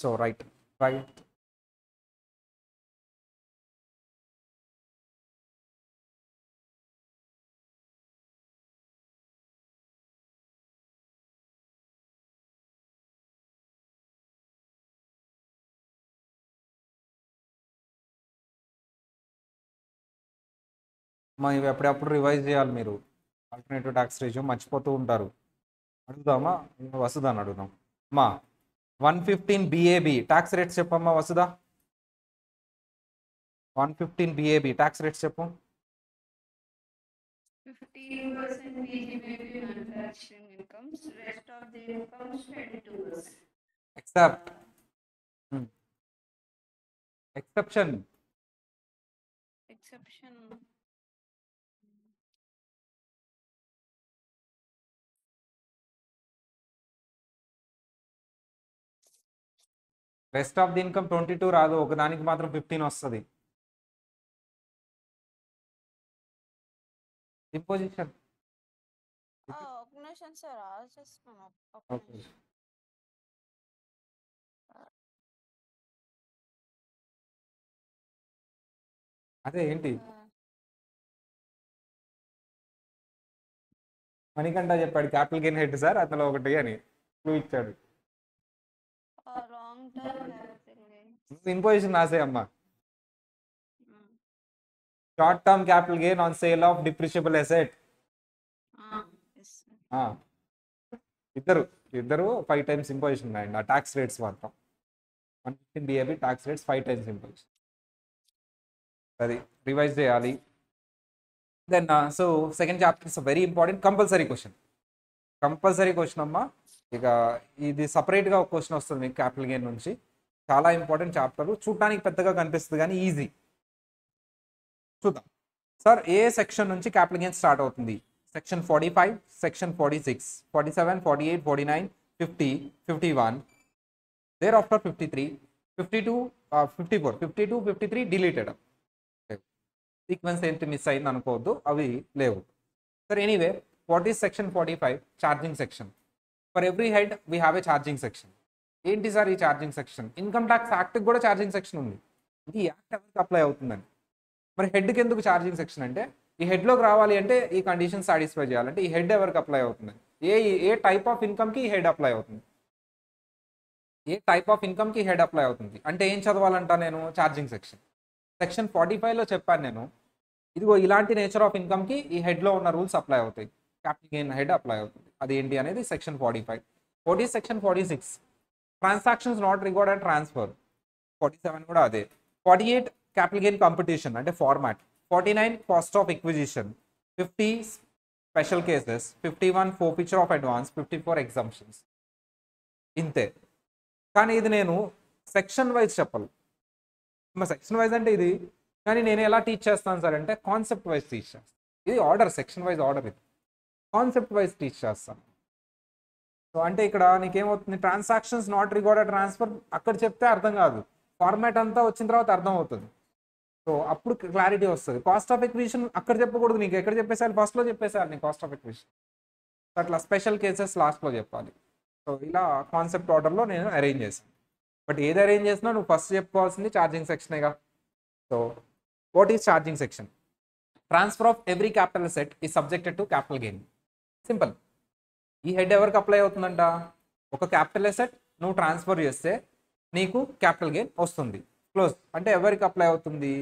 So right right. మా ఇవి ఎప్పుడప్పుడు రివైజ్ చేయాలి మీరు. ఆల్టర్నేటివ్ ట్యాక్స్ రేషియో మర్చిపోతూ ఉంటారు. అడుగుదామా? వసుదాని అడుగుదాం. మా 115 BAB ట్యాక్స్ రేట్స్ చెప్పమ్మా వసుదా. 115 BAB ట్యాక్స్ రేట్స్ చెప్పు. 15% BGBP manufacturing incomes, rest of the incomes 22%. Except exception. Exception. Rest of the income 22 రాదు, ఒకదానికి మాత్రం 15 వస్తుంది. ఇంపోజిషన్. ఒక నిమిషం సార్ ఆలోచిస్తున్నాను. ఓకే. అదే ఏంటి మణికంఠ చెప్పాడు క్యాపిటల్ గెయిన్ హెడ్ సార్ అతను ఒకటి అని క్లూ ఇచ్చాడు. Long term capital gain. Imposition రాసే అమ్మా. Short term capital gain on sale of depreciable asset. ఇద్దరు 5 times ఇంపోజిషన్ ఉన్నాయండి. ఆ ట్యాక్స్ రేట్స్ మాత్రం 115 BAB tax rates 5 times imposition. అది రివైజ్ చేయాలి. Then so second chapter is very important compulsory question అమ్మా. ఇక ఇది సపరేట్గా ఒక క్వశ్చన్ వస్తుంది మీకు క్యాపిటల్ గెయిన్ నుంచి. చాలా ఇంపార్టెంట్ చాప్టర్. చూడటానికి పెద్దగా కనిపిస్తుంది కానీ ఈజీ. చూద్దాం సార్. ఏ సెక్షన్ నుంచి క్యాపిటల్ గెయిన్ స్టార్ట్ అవుతుంది? Section 45, section 46, 47, 48, 49, 50, 51, thereafter 53, 52, 54, 52, 53 deleted. Sequence ఏంటి మిస్ అయింది అనుకోవద్దు, అవి లేవు. సరే anyway, what is section 45? Charging section. For every head we have a charging section. ఏంటి సార్ ఈ ఛార్జింగ్ సెక్షన్? ఇన్కమ్ ట్యాక్స్ యాక్ట్కి కూడా ఛార్జింగ్ సెక్షన్ ఉంది. ఇది యాక్ట్ ఎవరికి అప్లై అవుతుందని. మరి హెడ్కి ఎందుకు ఛార్జింగ్ సెక్షన్ అంటే, ఈ హెడ్లోకి రావాలి అంటే ఈ కండిషన్ సాటిస్ఫై చేయాలంటే ఈ హెడ్ ఎవరికి అప్లై అవుతుంది? ఏ టైప్ ఆఫ్ ఇన్కమ్కి ఈ హెడ్ అప్లై అవుతుంది? ఏ టైప్ ఆఫ్ ఇన్కమ్కి హెడ్ అప్లై అవుతుంది అంటే ఏం చదవాలంట నేను? Charging section. సెక్షన్ 45లో చెప్పాను నేను, ఇదిగో ఇలాంటి నేచర్ ఆఫ్ ఇన్కమ్కి ఈ హెడ్లో ఉన్న రూల్స్ అప్లై అవుతాయి, క్యాపిటల్ గెయిన్ హెడ్ అప్లై అవుతుంది. అది ఏంటి అనేది section 45. What is section 46? Transactions not record and transfer. 47 కూడా అదే. 48 క్యాపిటల్ గెయిన్ కంపిటీషన్ అంటే format. 49 cost of acquisition. 50 special cases. 51 forfeiture of advance. 54 exemptions. ఇంతే. కానీ ఇది నేను సెక్షన్ వైజ్ చెప్పాలి. సెక్షన్ వైజ్ అంటే ఇది, కానీ నేను ఎలా టీచ్ చేస్తాను సార్ అంటే కాన్సెప్ట్ వైజ్ టీచ్ చేస్తాను. ఇది ఆర్డర్, సెక్షన్ వైజ్ ఆర్డర్. ఇది కాన్సెప్ట్ వైజ్ టీచ్ చేస్తాను. సో అంటే ఇక్కడ నీకేమవుతుంది, ట్రాన్సాక్షన్స్ నాట్ రికార్డెడ్ ట్రాన్స్ఫర్ అక్కడ చెప్తే అర్థం కాదు, ఫార్మాట్ అంతా వచ్చిన తర్వాత అర్థం అవుతుంది. సో అప్పుడు క్లారిటీ వస్తుంది. కాస్ట్ ఆఫ్ ఎక్విజిషన్ అక్కడ చెప్పకూడదు, నీకు ఎక్కడ చెప్పేసారు? ఫస్ట్లో చెప్పేసారు నీకు కాస్ట్ ఆఫ్ ఎక్విజిషన్. అట్లా స్పెషల్ కేసెస్ లాస్ట్లో చెప్పాలి. సో ఇలా కాన్సెప్ట్ ఆర్డర్లో నేను అరేంజ్ చేశాను. బట్ ఏది అరేంజ్ చేసినా నువ్వు ఫస్ట్ చెప్పుకోవాల్సింది ఛార్జింగ్ సెక్షనేగా. So what is charging section? Transfer of every capital asset is subjected to capital gain. Simple. ఈ హెడ్ ఎవరికి అప్లై అవుతుందంట? ఒక క్యాపిటల్ అసెట్ నువ్వు ట్రాన్స్ఫర్ చేస్తే నీకు క్యాపిటల్ గెయిన్ వస్తుంది. క్లోజ్ అంటే ఎవరికి అప్లై అవుతుంది?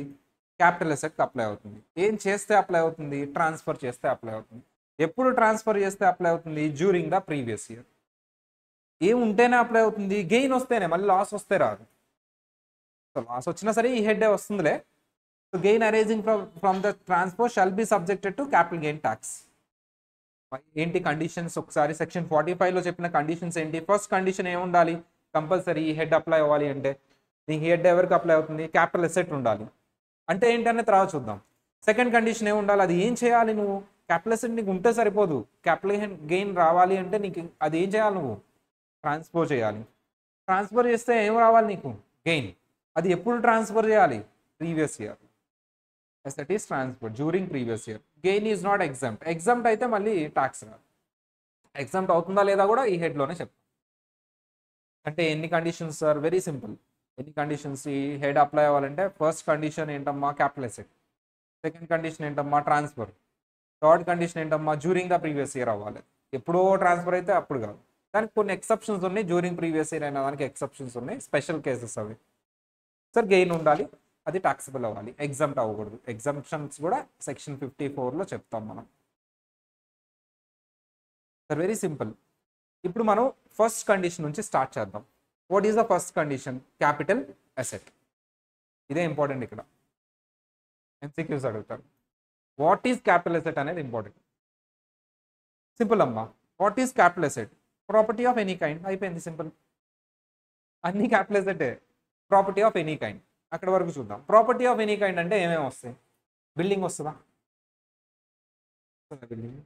క్యాపిటల్ అసెట్కి అప్లై అవుతుంది. ఏం చేస్తే అప్లై అవుతుంది? ట్రాన్స్ఫర్ చేస్తే అప్లై అవుతుంది. ఎప్పుడు ట్రాన్స్ఫర్ చేస్తే అప్లై అవుతుంది? During the previous year. ఏం ఉంటేనే అప్లై అవుతుంది, గెయిన్ వస్తేనే, మళ్ళీ లాస్ వస్తే రాదు. సో లాస్ వచ్చినా సరే ఈ హెడ్ వస్తుందిలే. So gain arising from the transfer shall be subjected to capital gain tax. ఏంటి కండిషన్స్? ఒకసారి సెక్షన్ 45లో చెప్పిన కండిషన్స్ ఏంటి? ఫస్ట్ కండిషన్ ఏముండాలి? కంపల్సరీ ఈ హెడ్ అప్లై అవ్వాలి అంటే ఈ హెడ్ ఎవరికి అప్లై అవుతుంది? క్యాపిటల్ అసెట్ ఉండాలి. అంటే ఏంటనే తర్వాత చూద్దాం. సెకండ్ కండిషన్ ఏముండాలి? అది ఏం చేయాలి నువ్వు? క్యాపిటల్ అసెట్ నీకు ఉంటే సరిపోదు, క్యాపిటల్ గెయిన్ రావాలి అంటే నీకు అది ఏం చేయాలి? నువ్వు ట్రాన్స్ఫర్ చేయాలి. ట్రాన్స్ఫర్ చేస్తే ఏం రావాలి నీకు? గెయిన్. అది ఎప్పుడు ట్రాన్స్ఫర్ చేయాలి? Previous year. asset is transferred during previous year. Gain is not exempt. Exempt అయితే మళ్ళీ ట్యాక్స్ రాదు. ఎగ్జామ్ట్ అవుతుందా లేదా కూడా ఈ హెడ్లోనే చెప్తాను. అంటే ఎన్ని కండిషన్స్ సార్? Very simple. ఎన్ని కండిషన్స్ ఈ హెడ్ అప్లై అవ్వాలంటే ఫస్ట్ కండిషన్ ఏంటమ్మా? Capital asset. సెకండ్ కండిషన్ ఏంటమ్మా? ట్రాన్స్ఫర్. థర్డ్ కండిషన్ ఏంటమ్మా? జ్యూరింగ్ ద ప్రీవియస్ ఇయర్ అవ్వాలి. ఎప్పుడో ట్రాన్స్ఫర్ అయితే అప్పుడు కాదు. దానికి కొన్ని ఎక్సెప్షన్స్ ఉన్నాయి. జ్యూరింగ్ ప్రీవియస్ ఇయర్ అయిన దానికి ఎక్సెప్షన్స్ ఉన్నాయి, స్పెషల్ కేసెస్ అవి. సార్ గెయిన్ ఉండాలి, అది టాక్సిబుల్ అవ్వాలి, ఎగ్జామ్ట్ అవ్వకూడదు. ఎగ్జామ్షన్స్ కూడా సెక్షన్ 54లో చెప్తాం మనం. Sir very simple. ఇప్పుడు మనం ఫస్ట్ కండిషన్ నుంచి స్టార్ట్ చేద్దాం. What is the first condition? Capital asset. ఇదే ఇంపార్టెంట్. ఇక్కడ ఎంసీక్యూస్ అడుగుతారు. వాట్ ఈస్ క్యాపిటల్ అసెట్ అనేది ఇంపార్టెంట్. సింపుల్ అమ్మా. What is capital asset? Property of any kind. అయిపోయింది, సింపుల్. అన్ని క్యాపిటల్ అసెటే. Property of any kind. అక్కడ వరకు చూద్దాం. ప్రాపర్టీ ఆఫ్ ఎనీ కైండ్ అంటే ఏమేమి వస్తాయి? బిల్డింగ్ వస్తుందా? బిల్డింగ్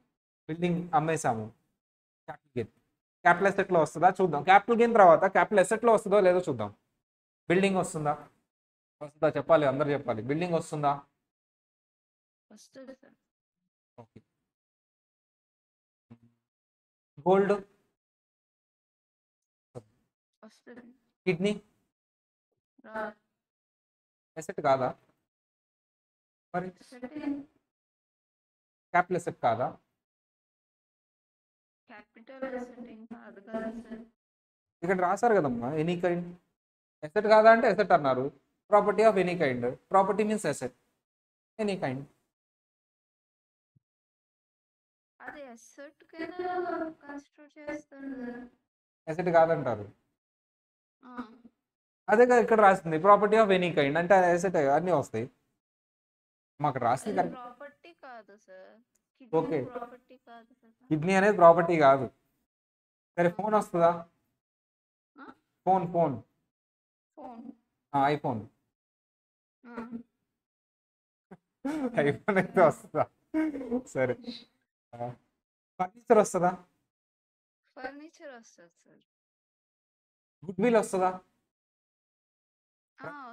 బిల్డింగ్ అమ్మేసాము, క్యాపిటల్ గెయిన్. క్యాపిటల్ అసెట్లో వస్తుందా? చూద్దాం. క్యాపిటల్ గెయిన్ తర్వాత క్యాపిటల్ అసెట్లో వస్తుందో లేదో చూద్దాం. బిల్డింగ్ వస్తుందా? వస్తుందా చెప్పాలి, అందరు చెప్పాలి. బిల్డింగ్ వస్తుందా? వస్తుంది సార్. ఓకే. గోల్డ్, వస్తుంది. కిడ్నీ అసెట్ కాదా? మరి క్యాపిటల్ అసెట్ కాదా? క్యాపిటల్ అసెట్ ఏం కాదు కదా సార్. ఇక్కడ రాశారు కదమ్మా, ఎనీ కైండ్. అసెట్ కాదా అంటే అసెట్ అన్నారు. Property of any kind. Property means asset. Any kind. అది అసెట్ కింద కన్స్ట్రక్ట్ చేస్తారు కదా. అసెట్ కాదంటారు. ఆ, అదే కదా ఇక్కడ రాసింది, ప్రాపర్టీ ఆఫ్ ఎనీ కైండ్ అంటే అసెట్ అన్నీ వస్తాయి. మాకు రాసింది అది కరెక్ట్. ప్రాపర్టీ కాదు సార్. ఓకే. కిడ్నీ ప్రాపర్టీ కాదు కదా. కిడ్నీ అనేది ప్రాపర్టీ కాదు. సరే, ఫోన్ వస్తుందా? ఆ? Phone phone phone. ఐఫోన్. ఆ. ఐఫోన్ అయితే వస్తుందా? సరే. ఫర్నిచర్ వస్తుందా? ఫర్నిచర్ వస్తుంది సార్. గుడ్ విల్ వస్తుందా?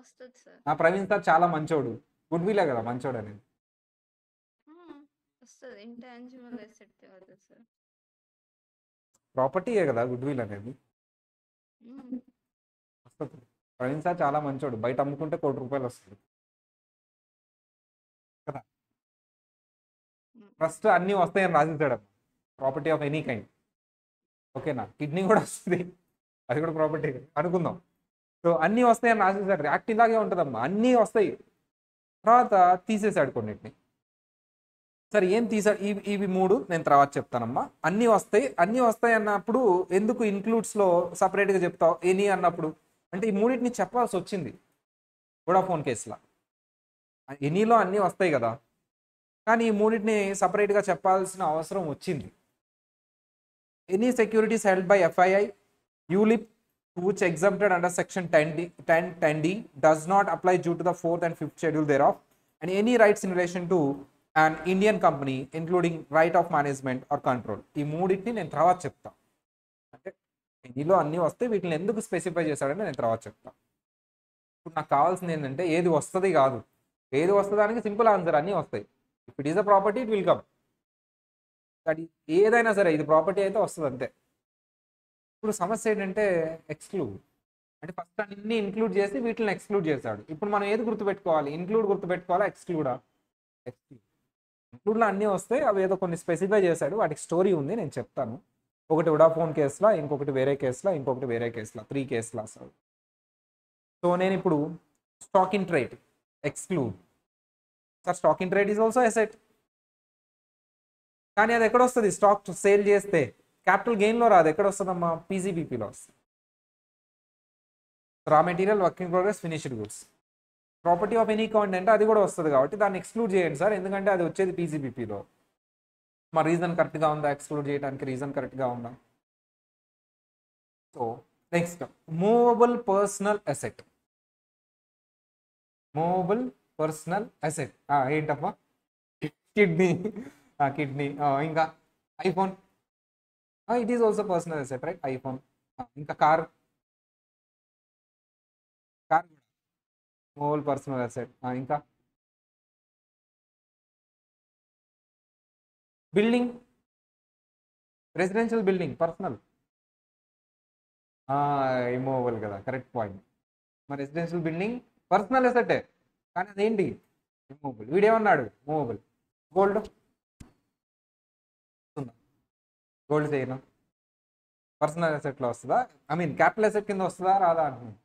వస్తుంది సార్. ప్రవీణ్ సార్ చాలా మంచోడు. గుడ్ విలే కదా మంచోడు అనేది. వస్తుంది. ఇంటాంజిబుల్ అసెట్ కదా సార్. ప్రాపర్టీయే కదా గుడ్ విల్ అనేది. వస్తుంది. ప్రవీణ్ సార్ చాలా మంచోడు, బయట అమ్ముకుంటే ₹1,00,00,000 వస్తుంది కదా. ఫస్ట్ అన్నీ వస్తాయని రాసించాడు. Property of any kind. ఓకేనా? కిడ్నీ కూడా వస్తుంది, అది కూడా ప్రాపర్టీ అనుకుందాం. సో అన్నీ వస్తాయని రాసేసాడు. యాక్ట్ ఇలాగే ఉంటుందమ్మా, అన్నీ వస్తాయి. తర్వాత తీసేసాడు కొన్నిటిని. సరే, ఏం తీసాడు? ఇవి మూడు నేను తర్వాత చెప్తానమ్మా. అన్నీ వస్తాయి, అన్నీ వస్తాయి అన్నప్పుడు ఎందుకు ఇన్క్లూడ్స్లో సపరేట్గా చెప్తావు ఎనీ అన్నప్పుడు? అంటే ఈ మూడింటిని చెప్పాల్సి వచ్చింది వోడాఫోన్ కేసులో. ఎనీలో అన్నీ వస్తాయి కదా, కానీ ఈ మూడింటిని సపరేట్గా చెప్పాల్సిన అవసరం వచ్చింది. Any securities held by FII, ULIP, which exempted under section 10D does not apply due to the 4th and 5th schedule thereof, and any rights in relation to an Indian company including right of management or control. ఈ మూడింటిని నేను తర్వాత చెప్తా. అంటే ఇందులో అన్నీ వస్తే వీటిని ఎందుకు స్పెసిఫై చేశాడని నేను తర్వాత చెప్తా. ఇప్పుడు నాకు కావాల్సింది ఏంటంటే ఏది వస్తుంది కాదు, ఏది వస్తుందానికి సింపుల్ ఆన్సర్, అన్నీ వస్తాయి. If it is a property it will come. అది ఏదైనా సరే ఇది ప్రాపర్టీ అయితే వస్తుంది అంతే. ఇప్పుడు సమస్య ఏంటంటే ఎక్స్క్లూడ్. అంటే ఫస్ట్ అన్ని ఇంక్లూడ్ చేసి వీటిని ఎక్స్క్లూడ్ చేశాడు. ఇప్పుడు మనం ఏది గుర్తుపెట్టుకోవాలి? ఇంక్లూడ్ గుర్తుపెట్టుకోవాలా, ఎక్స్క్లూడా? ఎక్స్క్లూడ్. ఇంక్లూడ్లో అన్నీ వస్తాయి, అవి ఏదో కొన్ని స్పెసిఫై చేశాడు, వాటికి స్టోరీ ఉంది, నేను చెప్తాను. ఒకటి వోడాఫోన్ కేసులో, ఇంకొకటి వేరే కేసులో, ఇంకొకటి వేరే కేసులో, 3 కేసులు అసలు. సో నేను ఇప్పుడు stock in trade exclude. Sir stock in trade is also asset, కానీ అది ఎక్కడ వస్తుంది? స్టాక్ సేల్ చేస్తే. క్యాపిటల్ గెయిన్లో రాదు, ఎక్కడ వస్తుందమ్మా? పీజీబీపీలో వస్తుంది. Raw material, work in progress, finished goods. Property of any kind అంటే అది కూడా వస్తుంది కాబట్టి దాన్ని ఎక్స్క్లూడ్ చేయండి సార్, ఎందుకంటే అది వచ్చేది పీజీబీపీలో. మా రీజన్ కరెక్ట్గా ఉందా? ఎక్స్క్లూడ్ చేయడానికి రీజన్ కరెక్ట్గా ఉందా? So next, movable personal asset. Movable personal asset ఏంటమ్మా? కిడ్నీ. కిడ్నీ. ఇంకా iPhone. It is also personal asset right? IPhone. ఇంకా కార్. కార్ కూడా మూవబుల్ పర్సనల్ అసెట్. ఇంకా building, residential building personal. Immovable కదా, కరెక్ట్ పాయింట్. మరి residential building personal ఎసెటే, కానీ అదేంటి ఇమూవబుల్. వీడేమన్నాడు మూవబుల్. గోల్డ్ గోల్డ్ చేయను పర్సనల్ అసెట్లో వస్తుందా, ఐ మీన్ క్యాపిటల్ అసెట్ కింద వస్తుందా రాదా అంటున్నాను.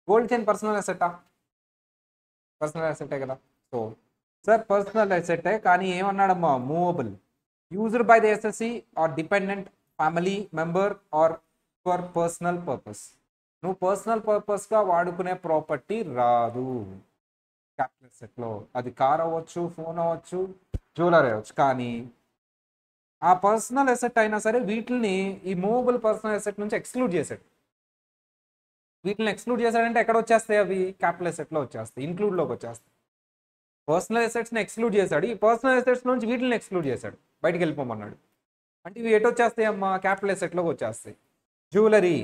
గోల్డ్ చైన్ పర్సనల్ అసెట్టా? పర్సనల్ అసెటే కదా. సో సార్ పర్సనల్ అసెటే, కానీ ఏమన్నాడమ్మా movable, used by the assessee or dependent family member or for personal purpose. నువ్వు పర్సనల్ పర్పస్గా వాడుకునే ప్రాపర్టీ రాదు క్యాపిటల్ అసెట్లో. అది కార్ అవ్వచ్చు, ఫోన్ అవ్వచ్చు, జ్యువెలరీ అవ్వచ్చు. కానీ ఆ పర్సనల్ అసెట్ అయినా సరే వీటిని ఈ మూవబుల్ పర్సనల్ అసెట్ నుంచి ఎక్స్క్లూడ్ చేశాడు. వీటిని ఎక్స్క్లూడ్ చేశాడంటే ఎక్కడ వచ్చేస్తాయి అవి? క్యాపిటల్ అసెట్లో వచ్చేస్తాయి, ఇంక్లూడ్లోకి వచ్చేస్తాయి. పర్సనల్ అసెట్స్ని ఎక్స్క్లూడ్ చేశాడు, ఈ పర్సనల్ అసెట్స్ నుంచి వీటిని ఎక్స్క్లూడ్ చేశాడు, బయటికి వెళ్ళిపోమన్నాడు. అంటే ఇవి ఎటు వచ్చేస్తాయి అమ్మా? క్యాపిటల్ అసెట్లోకి వచ్చేస్తాయి. జ్యువెలరీ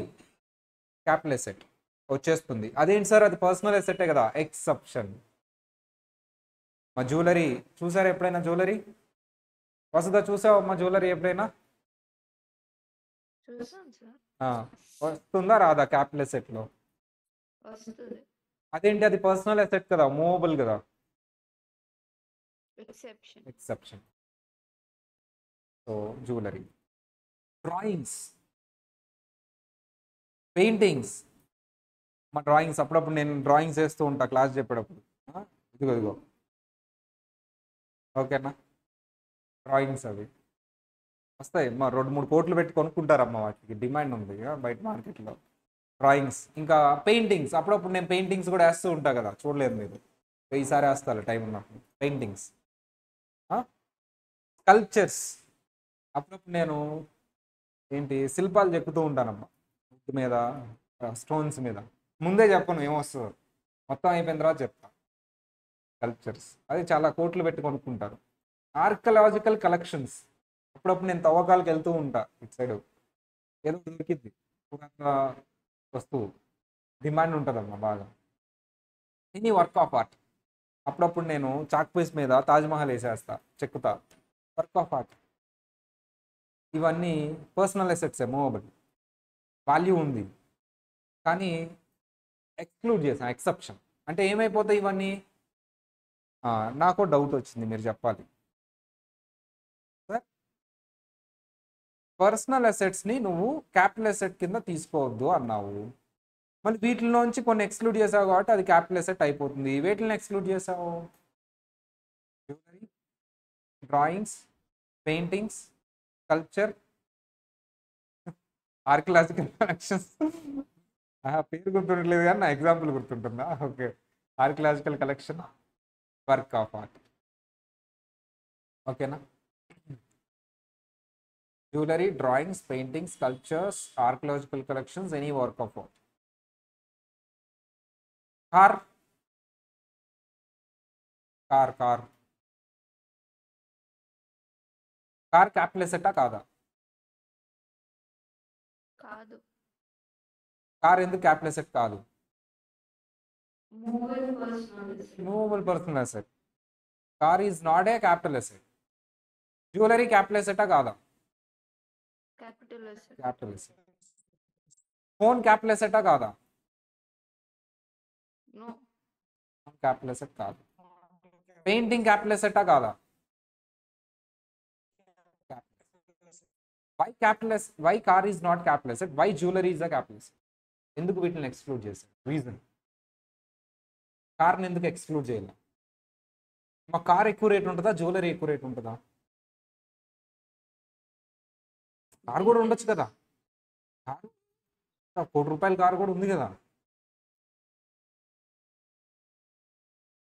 క్యాపిటల్ అసెట్ వచ్చేస్తుంది. అదేంటి సార్, అది పర్సనల్ అసెటే కదా, ఎక్సెప్షన్. మా జ్యువెలరీ చూసారా ఎప్పుడైనా? జ్యువెలరీ వస్తుందా? చూసావా అమ్మా జ్యువెలరీ ఎప్పుడైనా? చూసాం సార్. వస్తుందా రాదా క్యాపిటల్ అసెట్లో? వస్తుంది. అదేంటి, అది పర్సనల్ అసెట్ కదా, మూవబుల్ కదా, exception. So jewellery. Drawings, paintings. మా డ్రాయింగ్స్ అప్పుడప్పుడు నేను డ్రాయింగ్స్ వేస్తూ ఉంటా క్లాస్ చెప్పేటప్పుడు. ఇదిగో ఓకేనా, డ్రాయింగ్స్ అవి వస్తాయి. మా 2-3 కోట్లు పెట్టి కొనుక్కుంటారమ్మా, వాటికి డిమాండ్ ఉంది బయట మార్కెట్లో. డ్రాయింగ్స్. ఇంకా పెయింటింగ్స్, అప్పుడప్పుడు నేను పెయింటింగ్స్ కూడా వేస్తూ ఉంటా కదా, చూడలేదు మీరు, ఈసారి వేస్తాను టైం ఉన్నప్పుడు. పెయింటింగ్స్. స్కల్ప్చర్స్, అప్పుడప్పుడు నేను శిల్పాలు చెక్కుతూ ఉంటానమ్మా, వుడ్ మీద, స్టోన్స్ మీద. ముందే చెప్పను ఏమొస్తుందో, మొత్తం అయిపోయిన తర్వాత చెప్తా. స్కల్ప్చర్స్ అది చాలా కోట్లు పెట్టి కొనుక్కుంటారు. ఆర్కియలాజికల్ కలెక్షన్స్, అప్పుడప్పుడు నేను తవ్వకాలకు వెళ్తూ ఉంటా ఇటు సైడ్, ఏదో దొరికిద్ది పురాతన వస్తువు, డిమాండ్ ఉంటుందమ్మా బాగా. ఎనీ వర్క్ ఆఫ్ ఆర్ట్, అప్పుడప్పుడు నేను చాక్ పీస్ మీద తాజ్మహల్ వేసేస్తా, చెక్కుతా, వర్క్ ఆఫ్ ఆర్ట్. ఇవన్నీ పర్సనల్ అసెట్సే, మూవబుల్, వాల్యూ ఉంది, కానీ ఎక్స్క్లూడ్ చేసాం, ఎక్సెప్షన్. అంటే ఏమైపోతాయి ఇవన్నీ? నాకు డౌట్ వచ్చింది, మీరు చెప్పాలి సార్. పర్సనల్ అసెట్స్ని నువ్వు క్యాపిటల్ అసెట్ కింద తీసుకోవద్దు అన్నావు, మళ్ళీ వీటిలోంచి కొన్ని ఎక్స్క్లూడ్ చేసావు కాబట్టి అది క్యాపిటల్ అసెట్ అయిపోతుంది. వీటిని ఎక్స్క్లూడ్ చేసావు, drawings, paintings, culture, archaeological collections. పేరు గుర్తుండలేదు కానీ నా ఎగ్జాంపుల్ గుర్తుంటుందా? Okay, archaeological collection, work of art. ఓకేనా, jewellery, drawings, paintings, sculptures, archaeological collections, any work of art. Car, car car car capital అసెట్టా కాదా? కాదు. కార్ ఎందుకు క్యాపిటల్ అసెట్ కాదు? Movable personal asset. Car is not a capital asset. Jewellery capital అసెట్టా కాదా? Capital asset. Capital asset. Phone capital అసెట్టా కాదా? No. Capital asset కాదు. పెయింటింగ్ క్యాపిటల్ అసెట్టా కాదా? Why car is not capital asset, why jewellery is a capital asset? ఎందుకు వీటిని exclude చేశారు? రీజన్. కార్ని ఎందుకు ఎక్స్క్లూడ్ చేయాలి? మా కార్ ఎక్కువ రేట్ ఉంటుందా, జ్యువెలరీ ఎక్కువ రేట్ ఉంటుందా? కార్ కూడా ఉండొచ్చు కదా, కారు ₹1,00,00,000 కారు కూడా ఉంది కదా,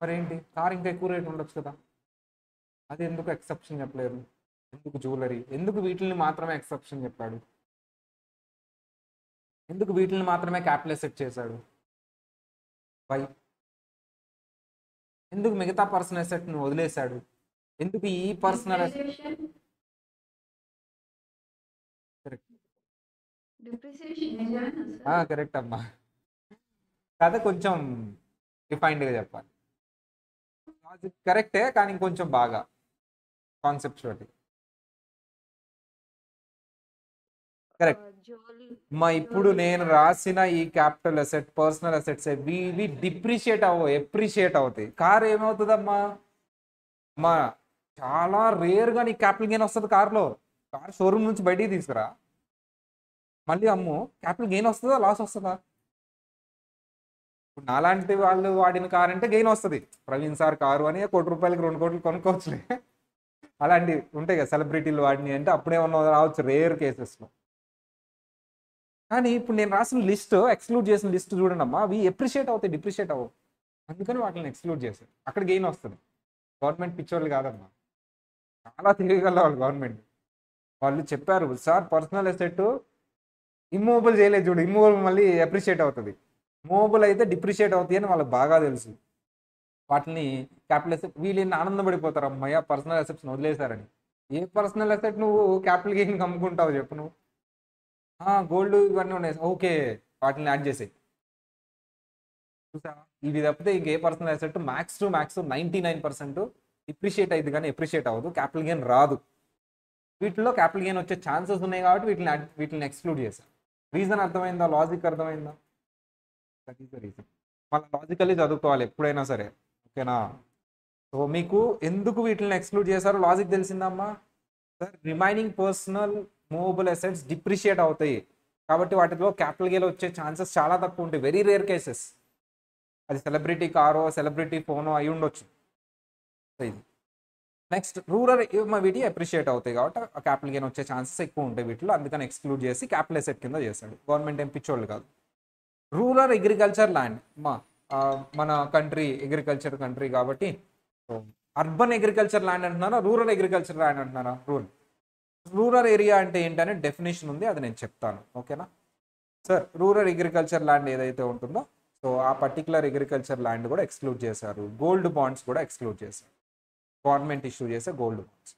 మరేంటి కార్ ఇంకా ఎక్కువ రేట్ ఉండొచ్చు కదా, అది ఎందుకు ఎక్సెప్షన్ చెప్పలేరు? ఎందుకు జ్యువెలరీ, ఎందుకు వీటిని మాత్రమే ఎక్సెప్షన్ చెప్పాడు? ఎందుకు వీటిని మాత్రమే క్యాపిటల్ అసెట్ చేశాడు? వై? ఎందుకు మిగతా పర్సనల్ అసెట్ని వదిలేశాడు? ఎందుకు ఈ పర్సనల్ కరెక్ట్ అమ్మా, కథ కొంచెం డిఫైన్డ్గా చెప్పాలి. లాజిక్ కరెక్టే, కానీ కొంచెం బాగా కాన్సెప్చువల్. కరెక్ట్. జోల్ మా ఇప్పుడు నేను రాసిన ఈ క్యాపిటల్ అసెట్ పర్సనల్ అసెట్స్ ఇవి డిప్రిషియేట్ అవ్వవు, ఎప్రిషియేట్ అవుతాయి. కార్ ఏమవుతుందమ్మా, మా చాలా రేర్గా నీకు క్యాపిటల్ గెయిన్ వస్తుంది కార్లో. కార్ షోరూమ్ నుంచి బయటికి తీసుకురా, మళ్ళీ అమ్ము, క్యాపిటల్ గెయిన్ వస్తుందా లాస్ వస్తుందా? ఇప్పుడు నాలాంటి వాళ్ళు వాడిన కార్ అంటే గెయిన్ వస్తుంది. ప్రవీణ్ సార్ కారు అని ₹1,00,00,000కి 2 కోట్లు కొనుక్కోవచ్చులే. అలాంటివి ఉంటాయి కదా సెలబ్రిటీలు వాడిని అంటే అప్పుడేమన్నా రావచ్చు రేర్ కేసెస్లో. కానీ ఇప్పుడు నేను రాసిన లిస్ట్, ఎక్స్క్లూడ్ చేసిన లిస్ట్ చూడండి అమ్మా, అవి ఎప్రిషియేట్ అవుతాయి, డిప్రిషియేట్ అవ్వవు. అందుకని వాటిని ఎక్స్క్లూడ్ చేశారు. అక్కడ గెయిన్ వస్తుంది. గవర్నమెంట్ పిచ్చోళ్ళు కాదమ్మా, చాలా తెలియగల వాళ్ళు గవర్నమెంట్. వాళ్ళు చెప్పారు సార్ పర్సనల్ అసెట్ ఇమ్మూవబుల్ చేయలేదు చూడు, ఇమ్మూవబుల్ మళ్ళీ అప్రిషియేట్ అవుతుంది, మూవబుల్ అయితే డిప్రిషియేట్ అవుతాయి అని వాళ్ళకి బాగా తెలుసు. వాటిని క్యాపిటల్ అసెట్ వీళ్ళని ఆనందపడిపోతారు, అమ్మయ్య పర్సనల్ అసెట్స్ని వదిలేశారని. ఏ పర్సనల్ అసెట్ నువ్వు క్యాపిటల్ గెయిన్ అమ్ముకుంటావు చెప్పు నువ్వు? గోల్డ్ ఇవన్నీ ఉన్నాయి, ఓకే వాటిని యాడ్ చేసేయి. చూసా, ఇవి తప్పితే ఇంకే personal asset max to max 99% depreciate అయింది కానీ ఎప్రిషియేట్ అవ్వదు, క్యాపిటల్ గెయిన్ రాదు. వీటిలో క్యాపిటల్ గెయిన్ వచ్చే ఛాన్సెస్ ఉన్నాయి కాబట్టి వీటిని ఎక్స్క్లూడ్ చేశారు. రీజన్ అర్థమైందా, లాజిక్ అర్థమైందా? That is the reason. మళ్ళీ లాజికల్లీ చదువుకోవాలి ఎప్పుడైనా సరే, ఓకేనా? సో మీకు ఎందుకు వీటిని ఎక్స్క్లూడ్ చేశారో లాజిక్ తెలిసిందమ్మా. Sir remaining personal movable assets depreciate అవుతాయి కాబట్టి వాటిలో క్యాపిటల్ గెయిన్ వచ్చే ఛాన్సెస్ చాలా తక్కువ ఉంటాయి, వెరీ రేర్ కేసెస్. అది సెలబ్రిటీ కారో సెలబ్రిటీ ఫోనో అయి ఉండొచ్చు. ఇది నెక్స్ట్ రూరల్ వీటి అప్రిషియేట్ అవుతాయి కాబట్టి క్యాపిటల్ గెయిన్ వచ్చే ఛాన్సెస్ ఎక్కువ ఉంటాయి వీటిలో, అందుకని ఎక్స్క్లూడ్ చేసి క్యాపిటల్ అసెట్ కింద చేశాడు. గవర్నమెంట్ ఏం పిచ్చోళ్ళు కాదు. రూరల్ అగ్రికల్చర్ ల్యాండ్ మన కంట్రీ అగ్రికల్చర్ కంట్రీ కాబట్టి అర్బన్ అగ్రికల్చర్ ల్యాండ్ అంటున్నారా, రూరల్ అగ్రికల్చర్ ల్యాండ్ అంటున్నారా? రూరల్ ఏరియా అంటే ఏంటనే డెఫినేషన్ ఉంది, అది నేను చెప్తాను, ఓకేనా సార్? రూరల్ అగ్రికల్చర్ ల్యాండ్ ఏదైతే ఉంటుందో సో ఆ పర్టికులర్ అగ్రికల్చర్ ల్యాండ్ కూడా ఎక్స్క్లూడ్ చేశారు. గోల్డ్ బాండ్స్ కూడా ఎక్స్క్లూడ్ చేశారు, గవర్నమెంట్ ఇష్యూ చేసే గోల్డ్ బాండ్స్,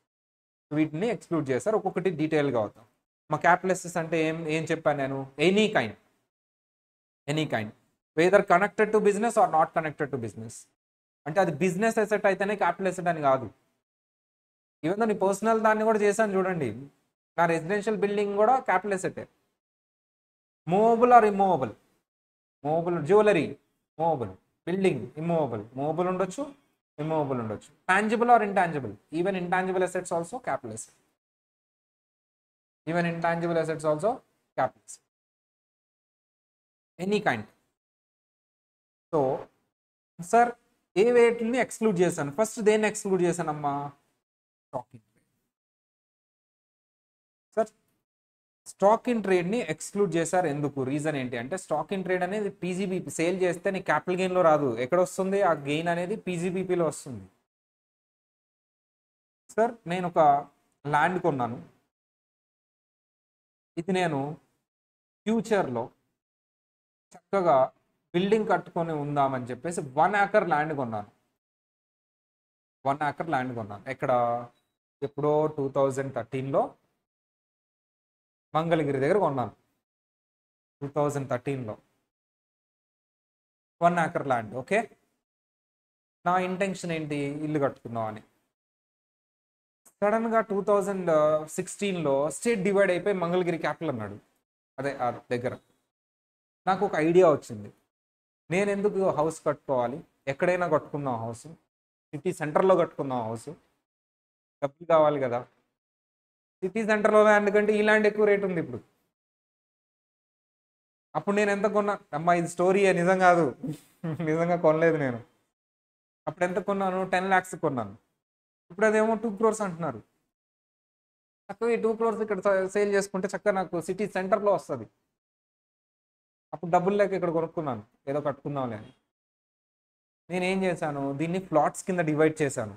వీటిని ఎక్స్క్లూడ్ చేశారు. ఒక్కొక్కటి డీటెయిల్గా అవుతాం. మా క్యాపిటల్ అసెట్స్ అంటే ఏం చెప్పాను నేను? Any kind whether connected to business or not connected to business. అంటే అది బిజినెస్ అసెట్ అయితేనే క్యాపిటల్ అసెట్ అని కాదు. ఈవెన్ నీ పర్సనల్ దాన్ని కూడా చేశాను చూడండి, నా రెసిడెన్షియల్ బిల్డింగ్ కూడా క్యాపిటల్ అసెటే. Movable or immovable? Movable jewellery movable, building immovable, movable ఉండొచ్చు ఇమ్మూవబుల్ ఉండొచ్చు. Tangible or intangible? Even intangible assets also capital asset. Even intangible assets also capital asset. Any kind. So sir ఏ వేటిని exclude చేశాను? First దేన్ని exclude చేశానమ్మా? Stock in trade. Sir stock in ట్రేడ్ని exclude చేశారు ఎందుకు? రీజన్ ఏంటి అంటే స్టాక్ ఇన్ ట్రేడ్ అనేది పీజీబీపీ, సేల్ చేస్తే నీ క్యాపిటల్ గెయిన్లో రాదు. ఎక్కడ వస్తుంది ఆ గెయిన్ అనేది? పీజీబీపీలో వస్తుంది. సార్ నేను ఒక ల్యాండ్ కొన్నాను, ఇది నేను ఫ్యూచర్లో చక్కగా బిల్డింగ్ కట్టుకొని ఉందామని చెప్పేసి 1 acre ల్యాండ్ కొన్నాను. 1 acre ల్యాండ్ కొన్నాను ఎక్కడ? ఎప్పుడో 2013లో మంగళగిరి దగ్గర కొన్నాను. 2013లో 1 acre ల్యాండ్. ఓకే, నా ఇంటెన్షన్ ఏంటి? ఇల్లు కట్టుకుందాం అని. సడన్గా 2016లో స్టేట్ డివైడ్ అయిపోయి మంగళగిరి క్యాపిటల్ అన్నాడు. అదే ఆ దగ్గర నాకు ఒక ఐడియా వచ్చింది, నేను ఎందుకు హౌస్ కట్టుకోవాలి, ఎక్కడైనా కట్టుకుందాం హౌస్, సిటీ సెంటర్లో కట్టుకుందాం హౌస్, డబ్బులు కావాలి కదా. సిటీ సెంటర్లో ల్యాండ్ కంటే ఈ ల్యాండ్ ఎక్కువ రేట్ ఉంది ఇప్పుడు. అప్పుడు నేను ఎంత కొన్నా అమ్మా, ఇది స్టోరీ నిజం కాదు, నిజంగా కొనలేదు నేను. అప్పుడు ఎంత కొన్నాను? 10 lakhs కొన్నాను. ఇప్పుడు అదేమో 2 crores అంటున్నారు. చక్కగా ఈ 2 crores ఇక్కడ సేల్ చేసుకుంటే చక్కగా నాకు సిటీ సెంటర్లో వస్తుంది. అప్పుడు డబ్బులు లేక ఇక్కడ కొనుక్కున్నాను, ఏదో కట్టుకుందాంలే అని. నేనేం చేశాను, దీన్ని ప్లాట్స్ కింద డివైడ్ చేశాను.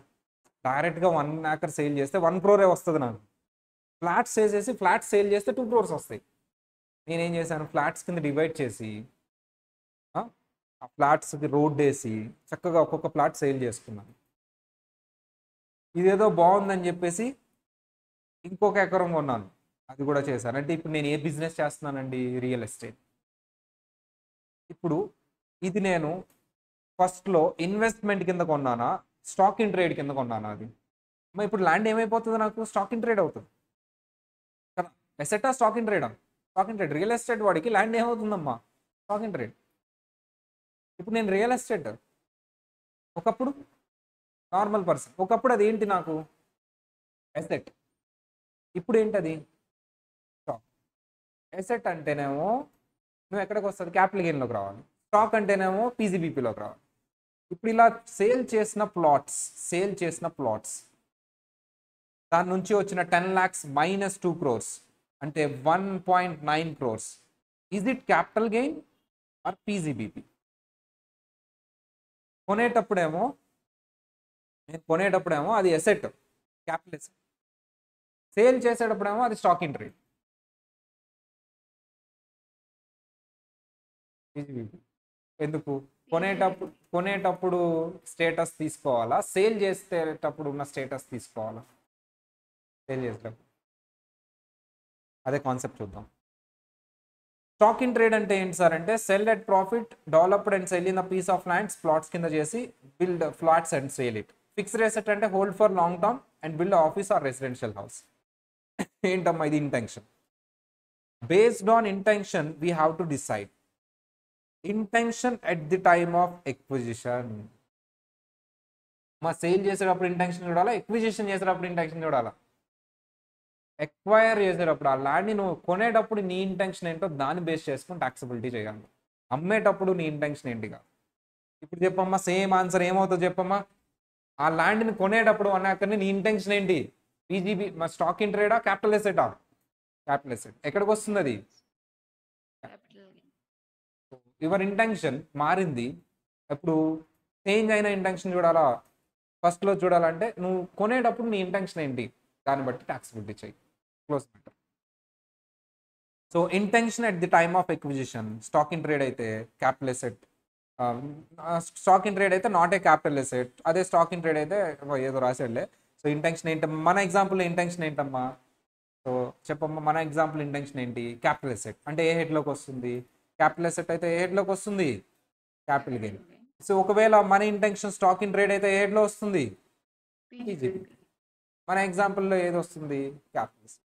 డైరెక్ట్గా 1 acre సేల్ చేస్తే 1 crore వస్తుంది నాకు. ఫ్లాట్స్ వేసేసి ఫ్లాట్స్ సేల్ చేస్తే 2 crores వస్తాయి. నేనేం చేశాను, ఫ్లాట్స్ కింద డివైడ్ చేసి ఆ ఫ్లాట్స్కి రోడ్ వేసి చక్కగా ఒక్కొక్క ఫ్లాట్ సేల్ చేసుకున్నాను. ఇదేదో బాగుందని చెప్పేసి ఇంకొక ఎకరం కొన్నాను, అది కూడా చేశాను. అంటే ఇప్పుడు నేను ఏ బిజినెస్ చేస్తున్నానండి? Real estate. ఇప్పుడు ఇది నేను ఫస్ట్లో ఇన్వెస్ట్మెంట్ కింద కొన్నానా, స్టాక్ ఇన్ ట్రేడ్ కింద కొన్నానా? అది ఇప్పుడు ల్యాండ్ ఏమైపోతుంది నాకు? స్టాక్ ఇన్ ట్రేడ్ అవుతుంది కదా. ఎసెటా స్టాక్ ఇన్ ట్రేడా? Stock in trade. Real estate వాడికి ల్యాండ్ ఏమవుతుందమ్మా? Stock in trade. ఇప్పుడు నేను రియల్ ఎస్టేట్, ఒకప్పుడు నార్మల్ పర్సన్, ఒకప్పుడు అది ఏంటి నాకు? ఎసెట్. ఇప్పుడు ఏంటది? స్టాక్. ఎసెట్ అంటేనేమో నువ్వు ఎక్కడికి వస్తుంది? క్యాపిటల్ గెయిన్లోకి రావాలి. స్టాక్ అంటేనేమో పీజీబీపీలోకి రావాలి. ఇప్పుడు ఇలా సేల్ చేసిన ప్లాట్స్ దాని నుంచి వచ్చిన 10 lakhs minus 2 crores అంటే 1.9 crores. Is it capital gain or PGBP? కొనేటప్పుడేమో అది ఎసెట్, క్యాపిటల్ ఎసెట్. సేల్ చేసేటప్పుడేమో అది స్టాక్ ఇన్ ట్రేడ్, పీజీబీపీ. ఎందుకు? కొనేటప్పుడు స్టేటస్ తీసుకోవాలా, సేల్ చేసేటప్పుడు ఉన్న స్టేటస్ తీసుకోవాలా? సేల్ చేసేటప్పుడు. అదే కాన్సెప్ట్ చూద్దాం. స్టాక్ ఇన్ ట్రేడ్ అంటే ఏంటి సార్ అంటే sell at profit, developed and sell in a piece of lands, plots కింద చేసి build flats and sale it. Fixed asset అంటే hold for long term and build office or residential house. ఏంటమ్మా ఇది? Intention. Based on intention we have to decide. Intention at the time of acquisition. మా sale చేసేటప్పుడు intention చూడాలా, acquisition చేసేటప్పుడు intention చూడాలా? Acquire చేసేటప్పుడు ఆ ల్యాండ్ని నువ్వు కొనేటప్పుడు నీ ఇంటెన్షన్ ఏంటో దాన్ని బేస్ చేసుకుని టాక్సబిలిటీ చేయాలి. అమ్మేటప్పుడు నీ ఇంటెన్షన్ ఏంటిగా? ఇప్పుడు చెప్పమ్మా, సేమ్ ఆన్సర్ ఏమవుతుందో చెప్పమ్మా. ఆ ల్యాండ్ని కొనేటప్పుడు అన్నాక నీ ఇంటెన్షన్ ఏంటి? పీజీబీ మా స్టాక్ ఇన్ ట్రేడా, క్యాపిటల్ ఎసెటా? Capital asset. ఎక్కడికి వస్తుంది అది? యువర్ ఇంటెన్షన్ మారింది. ఇప్పుడు చేంజ్ అయిన ఇంటెన్షన్ చూడాలా, ఫస్ట్లో చూడాలంటే నువ్వు కొనేటప్పుడు నీ ఇంటెన్షన్ ఏంటి, దాన్ని బట్టి టాక్సబిలిటీ చేయి. Close matter. So intention at the time of acquisition. Stock in trade అయితే capital asset, stock in trade అయితే నాట్ ఏ క్యాపిటల్ ఎసెట్. అదే స్టాక్ ఇన్ ట్రేడ్ అయితే ఏదో రాసేట్లే. సో ఇంటెన్షన్ ఏంటమ్మా? మన ఎగ్జాంపుల్ ఇంటెన్షన్ ఏంటమ్మా? సో చెప్పమ్మా, మన ఎగ్జాంపుల్ ఇంటెన్షన్ ఏంటి? క్యాపిటల్ ఎసెట్ అంటే ఏ హెడ్లోకి వస్తుంది? క్యాపిటల్ ఎసెట్ అయితే ఏ హెడ్లోకి వస్తుంది? Capital gain. సో ఒకవేళ మన ఇంటెన్షన్ స్టాక్ ఇన్ ట్రేడ్ అయితే ఏ హెడ్లో వస్తుంది? పీజీబీ. మన ఎగ్జాంపుల్లో ఏది వస్తుంది? Capital asset.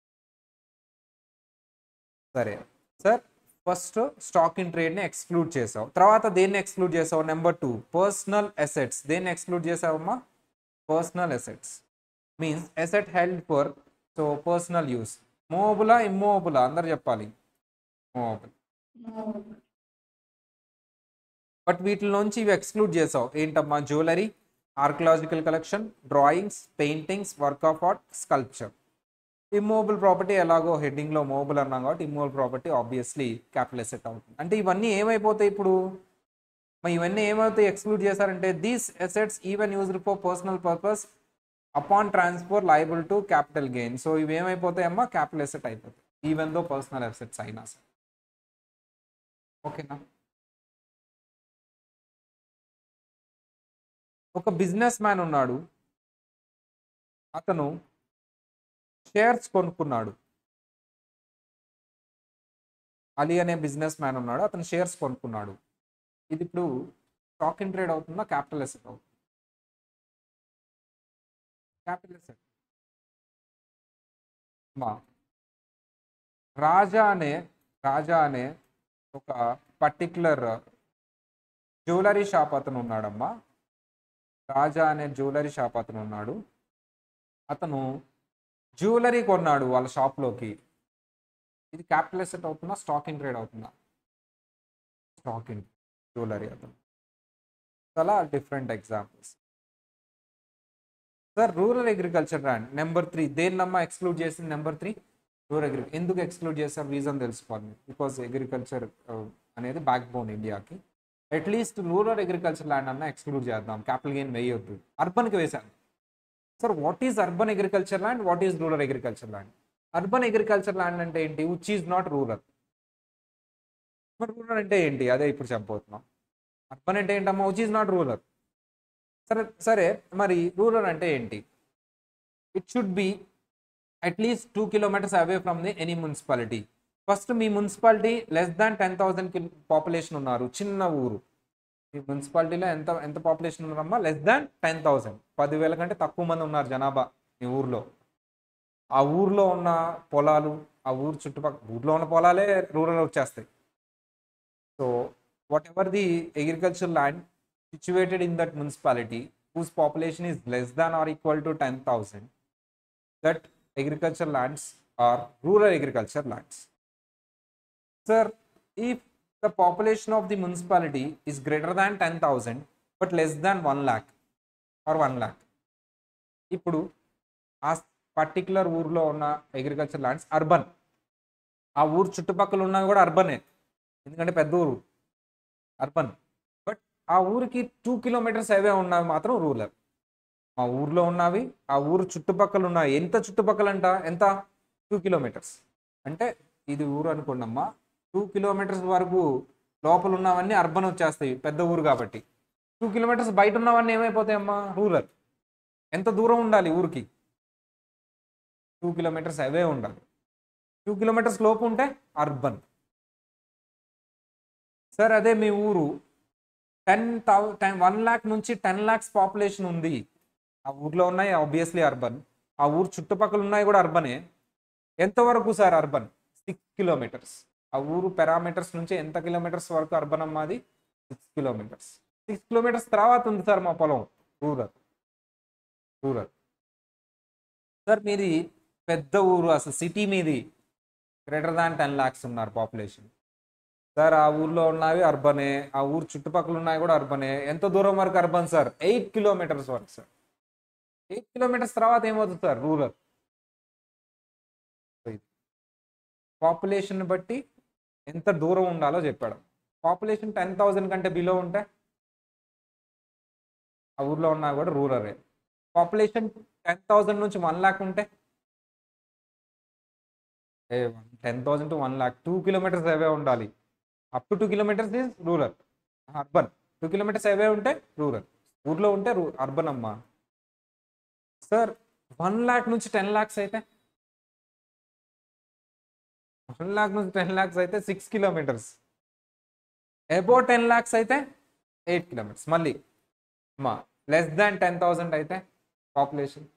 సరే సార్, ఫస్ట్ స్టాక్ ఇన్ ట్రేడ్ని ఎక్స్క్లూడ్ చేసావు, తర్వాత దేన్ని ఎక్స్క్లూడ్ చేసావు? Number 2 personal assets. దేన్ని ఎక్స్క్లూడ్ చేసావమ్మా? Personal assets means asset held for so personal use. మూవబులా ఇమ్మూవబులా? అందరు చెప్పాలి. మూవబుల్. బట్ వీటిలోంచి ఇవి ఎక్స్క్లూడ్ చేసావు. ఏంటమ్మా? Jewellery, archaeological collection, drawings, paintings, work of art, sculpture. Immovable property ఎలాగో హెడ్డింగ్లో మూవబుల్ అన్నాం కాబట్టి immovable property obviously capital asset అవుతుంది. అంటే ఇవన్నీ ఏమైపోతాయి ఇప్పుడు? ఇవన్నీ ఏమవుతాయి ఎక్స్క్లూడ్ చేశారంటే? These assets even used for personal purpose upon transfer liable to capital gain. So ఇవి ఏమైపోతాయమ్మా? క్యాపిటల్ అసెట్ అయిపోతాయి ఈవెన్ దో పర్సనల్ అసెట్స్ అయినా సరే. ఓకేనా? ఒక బిజినెస్ మ్యాన్ ఉన్నాడు, అతను షేర్స్ కొనుక్కున్నాడు. అలీ అనే బిజినెస్ మ్యాన్ ఉన్నాడు, అతను షేర్స్ కొనుక్కున్నాడు. ఇది ఇప్పుడు స్టాక్ ఇన్ ట్రేడ్ అవుతుందా, క్యాపిటల్ అసెట్ అవుతుంది? Capital asset. మా రాజా అనే ఒక పర్టిక్యులర్ జ్యువెలరీ షాప్ అతను ఉన్నాడమ్మా. రాజా అనే జ్యువెలరీ షాప్ అతను ఉన్నాడు. అతను జ్యువెలరీ కొన్నాడు వాళ్ళ షాప్లోకి. ఇది క్యాపిటల్ అసెట్ అవుతుందా, స్టాక్ ఇన్ ట్రేడ్ అవుతుందా? Stock in jewellery. అతను చాలా different examples. Sir rural agriculture land number 3 దేన్నమ్మా ఎక్స్క్లూడ్ చేసింది? Number 3 rural agriculture. ఎందుకు ఎక్స్క్లూడ్ చేశారు? రీజన్ తెలుసుకోవాలి. బికాజ్ అగ్రికల్చర్ అనేది బ్యాక్ బోన్ ఇండియాకి. అట్లీస్ట్ రూరల్ అగ్రికల్చర్ ల్యాండ్ అన్న ఎక్స్క్లూడ్ చేద్దాం, క్యాపిటల్ గెయిన్ వేయొద్దు. అర్బన్కి వేశాను. Sir what is urban agriculture land, what is rural agriculture land? Urban agriculture land అంటే ఏంటి? Which is not rural. మరి రూరల్ అంటే ఏంటి? అదే ఇప్పుడు చెప్పబోతున్నాం. అర్బన్ అంటే ఏంటమ్మా? Which is not rural. సరే మరి రూరల్ అంటే ఏంటి? It should be at least 2 kilometers away from the any municipality. First me municipality less than 10,000 population ఉన్నారు, చిన్న ఊరు. మీ మున్సిపాలిటీలో ఎంత పాపులేషన్ ఉన్నారమ్మా? Less than 10,000. 10,000 కంటే తక్కువ మంది ఉన్నారు జనాభా మీ ఊర్లో. ఆ ఊర్లో ఉన్న పొలాలు, ఆ ఊరు చుట్టుపక్కల ఊర్లో ఉన్న పొలాలే రూరల్ వచ్చేస్తాయి. So what ever the agriculture land situated in that municipality whose population is less than or equal to 10,000, that agriculture lands are rural agriculture lands. Sir, if the population of the municipality is greater than 10,000 but less than 1 lakh or 1 lakh, ఇప్పుడు ఆ particular ఊర్లో ఉన్న agriculture lands urban, ఆ ఊరు చుట్టుపక్కల ఉన్నవి కూడా అర్బనే, ఎందుకంటే పెద్ద ఊరు అర్బన్. బట్ ఆ ఊరికి 2 కిలోమీటర్స్ అవే ఉన్నవి మాత్రం రూరల్. ఆ ఊర్లో ఉన్నవి ఆ ఊరు చుట్టుపక్కల ఉన్నాయి, ఎంత చుట్టుపక్కల అంట, ఎంత 2 కిలోమీటర్స్. అంటే ఇది ఊరు అనుకోండమ్మా, 2 కిలోమీటర్స్ వరకు లోపల ఉన్నవన్నీ అర్బన్ వచ్చేస్తాయి, పెద్ద ఊరు కాబట్టి. 2 కిలోమీటర్స్ బయట ఉన్నవన్నీ ఏమైపోతాయమ్మా, రూరల్. ఎంత దూరం ఉండాలి ఊరికి, 2 కిలోమీటర్స్ అవే ఉండాలి. 2 కిలోమీటర్స్ లోపు ఉంటే అర్బన్. సార్ అదే మీ ఊరు 1 lakh నుంచి 10 lakhs పాపులేషన్ ఉంది, ఆ ఊర్లో ఉన్నాయి ఆబ్వియస్లీ అర్బన్, ఆ ఊరు చుట్టుపక్కల ఉన్నాయి కూడా అర్బనే. ఎంతవరకు సార్ అర్బన్? 6 కిలోమీటర్స్. ఆ ఊరు పారామీటర్స్ నుంచి ఎంత కిలోమీటర్స్ వరకు అర్బన్ అమ్మాది? 6 కిలోమీటర్స్. 6 కిలోమీటర్స్ తర్వాత ఉంది సార్ మా పొలం రూరల్. రూరల్ సార్ మీది పెద్ద ఊరు, అసలు సిటీ మీది గ్రేటర్ దాన్ 10 lakhs ఉన్నారు పాపులేషన్. సార్ ఆ ఊర్లో ఉన్నవి అర్బనే, ఆ ఊరు చుట్టుపక్కల ఉన్నాయి కూడా అర్బనే. ఎంత దూరం వరకు అర్బన్ సార్? 8 కిలోమీటర్స్ వరకు సార్. 8 కిలోమీటర్స్ తర్వాత ఏమవుతుంది సార్? రూరల్. పాపులేషన్ బట్టి ఎంత దూరం ఉండాలో చెప్పాడు. పాపులేషన్ 10,000 కంటే బిలో ఉంటే ఆ ఊర్లో ఉన్నా కూడా రూరలే. పాపులేషన్ 10,000 నుంచి 1 lakh ఉంటే 10,000 to 1 lakh 2 కిలోమీటర్స్ అవే ఉండాలి. Up to 2 kilometres is rural, urban. 2 kilometres అవే ఉంటే రూరల్, ఊర్లో ఉంటే అర్బన్ అమ్మా. సార్ 1 lakh నుంచి 10 lakhs అయితే 1 lakh నుంచి 10 lakhs అయితే 6 కిలోమీటర్స్. అబౌవ్ 10 lakhs అయితే 8 కిలోమీటర్స్. మళ్ళీ అమ్మా లెస్ దాన్ 10,000 అయితే పాపులేషన్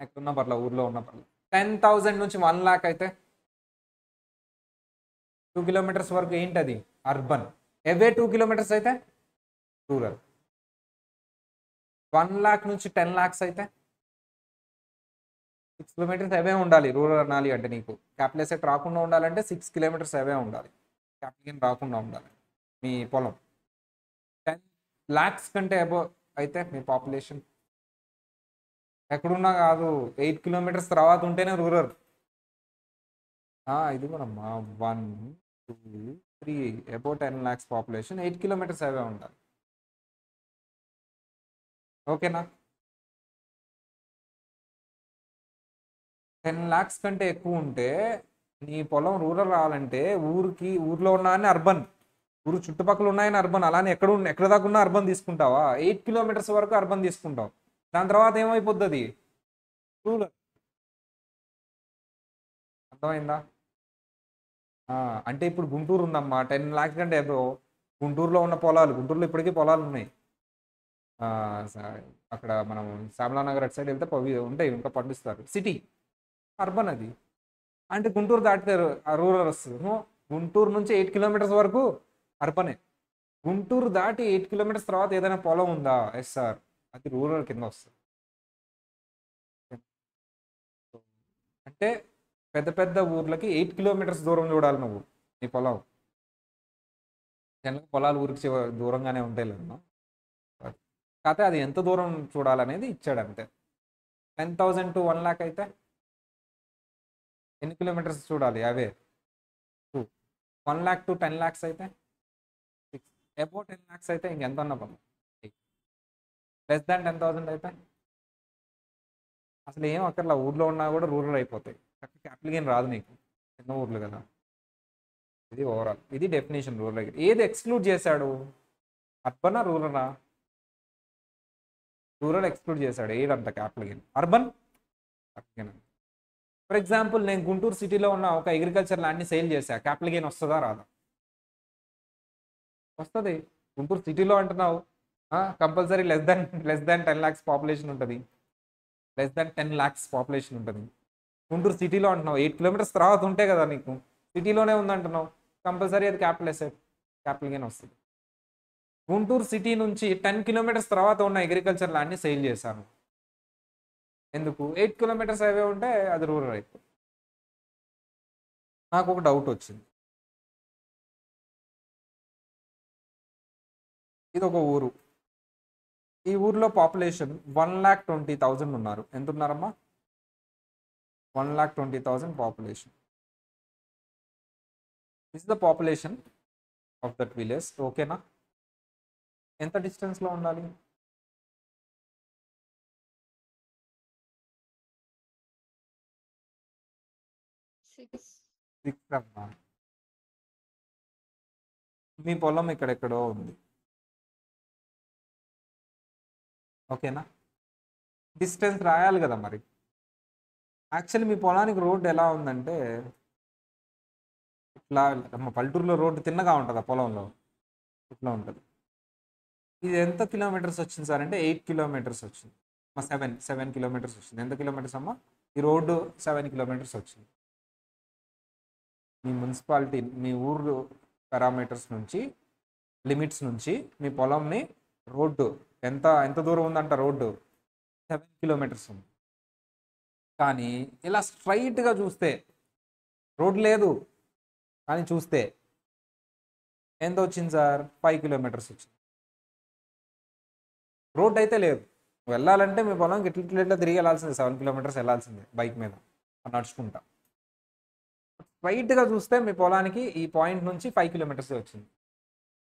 ఎక్కడున్నా పర్లేదు, ఊర్లో ఉన్న పర్లేదు. 10,000 నుంచి 1 lakh అయితే 2 కిలోమీటర్స్ వరకు ఏంటది? అర్బన్. అవే 2 కిలోమీటర్స్ అయితే రూరల్. 1 lakh నుంచి 10 lakhs అయితే 6 కిలోమీటర్స్ అవే ఉండాలి రూరల్ అనాలి అంటే. నీకు క్యాపిటల్ ఎసెట్ రాకుండా ఉండాలంటే 6 కిలోమీటర్స్ అవే ఉండాలి, క్యాపిటల్ రాకుండా ఉండాలి మీ పొలం. 10 lakhs కంటే అబౌవ్ అయితే మీ పాపులేషన్ ఎక్కడున్నా కాదు, 8 కిలోమీటర్స్ తర్వాత ఉంటేనే రూరల్. ఇది కూడా అమ్మా 1, 2, 3 అబౌవ్ 10 lakhs పాపులేషన్ 8 కిలోమీటర్స్ అవే ఉండాలి. ఓకేనా? 10 lakhs కంటే ఎక్కువ ఉంటే నీ పొలం రూరల్ రావాలంటే ఊర్లో ఉన్నాయని అర్బన్, ఊరు చుట్టుపక్కల ఉన్నాయని అర్బన్. అలానే ఎక్కడ దాకా ఉన్నా అర్బన్ తీసుకుంటావా? 8 కిలోమీటర్స్ వరకు అర్బన్ తీసుకుంటావు. దాని తర్వాత ఏమైపోతుంది? రూరల్. అర్థమైందా? అంటే ఇప్పుడు గుంటూరు ఉందమ్మా, 10 lakhs కంటే గుంటూరులో ఉన్న పొలాలు, గుంటూరులో ఇప్పటికీ పొలాలు ఉన్నాయి. అక్కడ మనం శ్యామలానగర్ అటు సైడ్ వెళ్తే ఉంటాయి, ఇంకా పండిస్తారు. సిటీ అర్బన్ అది. అంటే గుంటూరు దాటితే రూరల్ వస్తుంది. గుంటూరు నుంచి 8 కిలోమీటర్స్ వరకు అర్బనే. గుంటూరు దాటి 8 కిలోమీటర్స్ తర్వాత ఏదైనా పొలం ఉందా? ఎస్ సార్, అది రూరల్ కింద వస్తుంది. అంటే పెద్ద పెద్ద ఊర్లకి 8 కిలోమీటర్స్ దూరం చూడాలి నువ్వు నీ పొలం. జనరల్గా పొలాలు ఊరికి దూరంగానే ఉంటాయి లేదు, కాకపోతే అది ఎంత దూరం చూడాలనేది ఇచ్చాడు అంతే. 10,000 to 1 lakh అయితే ఎన్ని కిలోమీటర్స్ చూడాలి? అవే 2. 1 lakh to 10 lakhs అయితే 6. అబౌవ్ 10 lakhs అయితే ఇంకెంత ఉన్నా పని. లెస్ దాన్ 10,000 అయితే అసలు ఏం అక్కర్లా, ఊర్లో ఉన్నా కూడా రూరల్ అయిపోతాయి. క్యాపిటల్ గెయిన్ రాదు నీకు, చిన్న ఊర్లు కదా. ఇది ఓవరాల్, ఇది డెఫినేషన్ రూరల్. ఏది ఎక్స్క్లూడ్ చేశాడు? అర్బనా రూరలా? రూరల్ ఎక్స్క్లూడ్ చేశాడు. ఏదంట capital gain? Urban. For example నేను గుంటూరు సిటీలో ఉన్న ఒక అగ్రికల్చర్ ల్యాండ్ని సేల్ చేశా, క్యాపిటల్ గెయిన్ వస్తుందా రాదా? వస్తుంది. గుంటూరు సిటీలో అంటున్నావు, compulsory less than 10 lakhs population ఉంటుంది, లెస్ దాన్ 10 lakhs పాపులేషన్ ఉంటుంది. గుంటూరు సిటీలో అంటున్నావు, 8 కిలోమీటర్స్ తర్వాత ఉంటే కదా నీకు, సిటీలోనే ఉందంటున్నావు, కంపల్సరీ అది క్యాపిటల్ ఎసెట్, క్యాపిటల్ గెయిన్ వస్తుంది. గుంటూరు సిటీ నుంచి 10 కిలోమీటర్స్ తర్వాత ఉన్న అగ్రికల్చర్ ల్యాండ్ని సేల్ చేశాను. ఎందుకు? 8 కిలోమీటర్స్ హైవే ఉంటే అది రూరల్ అయిపోతుంది. నాకు ఒక డౌట్ వచ్చింది. ఇది ఒక ఊరు. ఈ ఊర్లో పాపులేషన్ 1,20,000 ఉన్నారు. ఎంత ఉన్నారమ్మా? 1,20,000 population. Is the population of that village. ఓకేనా? ఎంత డిస్టెన్స్లో ఉండాలి? 6. 6 అమ్మా. మీ పొలం ఇక్కడెక్కడో ఉంది. ఓకేనా? డిస్టెన్స్ రాయాలి కదా మరి. యాక్చువల్లీ మీ పొలానికి రోడ్డు ఎలా ఉందంటే ఇట్లా, మా పల్లెటూరులో రోడ్డు తిన్నగా ఉంటుంది, ఆ పొలంలో ఇట్లా ఉంటుంది. ఇది ఎంత కిలోమీటర్స్ వచ్చింది సార్ అంటే 8 కిలోమీటర్స్ వచ్చింది. మా 7 కిలోమీటర్స్ వచ్చింది. ఎంత కిలోమీటర్స్ అమ్మా? ఈ రోడ్డు 7 కిలోమీటర్స్ వచ్చింది. మీ మున్సిపాలిటీ, మీ ఊరు పారామీటర్స్ నుంచి, లిమిట్స్ నుంచి మీ పొలంని రోడ్డు ఎంత ఎంత దూరం ఉందంట? రోడ్డు 7 కిలోమీటర్స్ ఉంది. కానీ ఇలా స్ట్రైట్గా చూస్తే రోడ్ లేదు, కానీ చూస్తే ఎంత వచ్చింది సార్? 5 కిలోమీటర్స్ వచ్చింది. రోడ్ అయితే లేదు. వెళ్ళాలంటే మీ పొలంకి ఇట్లా తిరిగి వెళ్ళాల్సిందే, 7 కిలోమీటర్స్ వెళ్ళాల్సిందే బైక్ మీద నడుచుకుంటా. స్ట్రైట్గా చూస్తే మీ పొలానికి ఈ పాయింట్ నుంచి 5 కిలోమీటర్స్ వచ్చింది.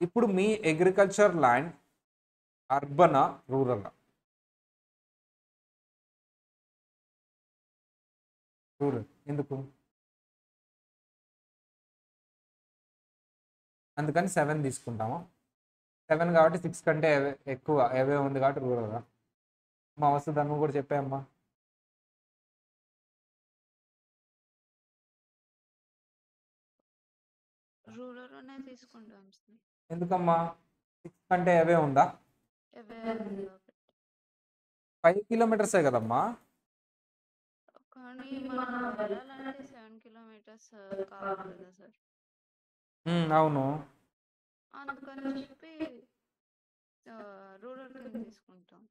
ఇప్పుడు మీ అగ్రికల్చర్ ల్యాండ్ అర్బనా, రూరల్? రూరల్. ఎందుకు? అందుకని 7 తీసుకుంటాము. 7 కాబట్టి 6 కంటే ఎక్కువ అవే ఉంది కాబట్టి రూరల్. మా వస్తుంది నువ్వు కూడా చెప్పాయమ్మా. రూరల్లోనే తీసుకుంటాం సార్. ఎందుకమ్మా? 6 కంటే అవే ఉందా? అవే ఉంది కాబట్టి. 5 కిలోమీటర్సే కదమ్మా. కానీ మనం వెళ్ళాలంటే 7 కిలోమీటర్స్ కావాలి కదా సార్. అవును. అందుకని చెప్పి రూరల్ కింద తీసుకుంటాం.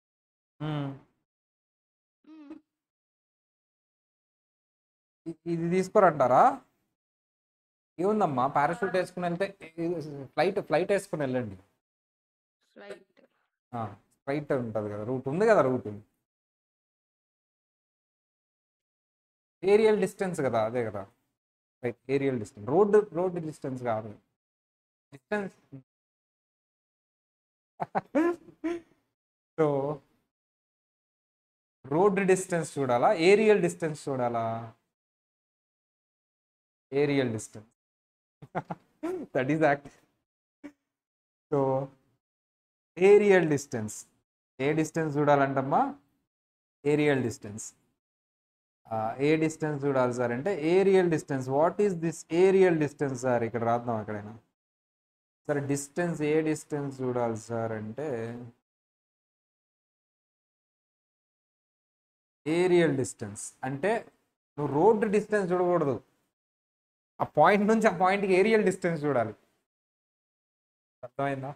ఉమ్. మ్మ్. ఇది తీసుకోరంటారా? ఏముందమ్మా, పారాషూట్ వేసుకుని వెళ్తే, ఫ్లైట్ వేసుకుని వెళ్ళండి. ఫ్లైట్. ఫ్లైట్ ఉంటుంది కదా, రూట్ ఉంది కదా, రూట్. ఏరియల్ డిస్టెన్స్ కదా, అదే కదా. Right, aerial distance. Road distance కాదు, డిస్టెన్స్. సో రోడ్ డిస్టెన్స్ చూడాలా, ఏరియల్ డిస్టెన్స్ చూడాలా? Aerial distance. That is act. So aerial distance, ఏ డిస్టెన్స్ చూడాలంటమ్మా? Aerial distance. ఏ డిస్టెన్స్ చూడాలి సార్ అంటే aerial distance. What is this aerial distance sir? ఇక్కడ రాద్దాం ఎక్కడైనా. సార్ డిస్టెన్స్, ఏ డిస్టెన్స్ చూడాలి సార్ అంటే ఏరియల్ డిస్టెన్స్ అంటే నువ్వు రోడ్ డిస్టెన్స్ చూడకూడదు, ఆ పాయింట్ నుంచి ఆ పాయింట్కి ఏరియల్ డిస్టెన్స్ చూడాలి. అర్థమైందా?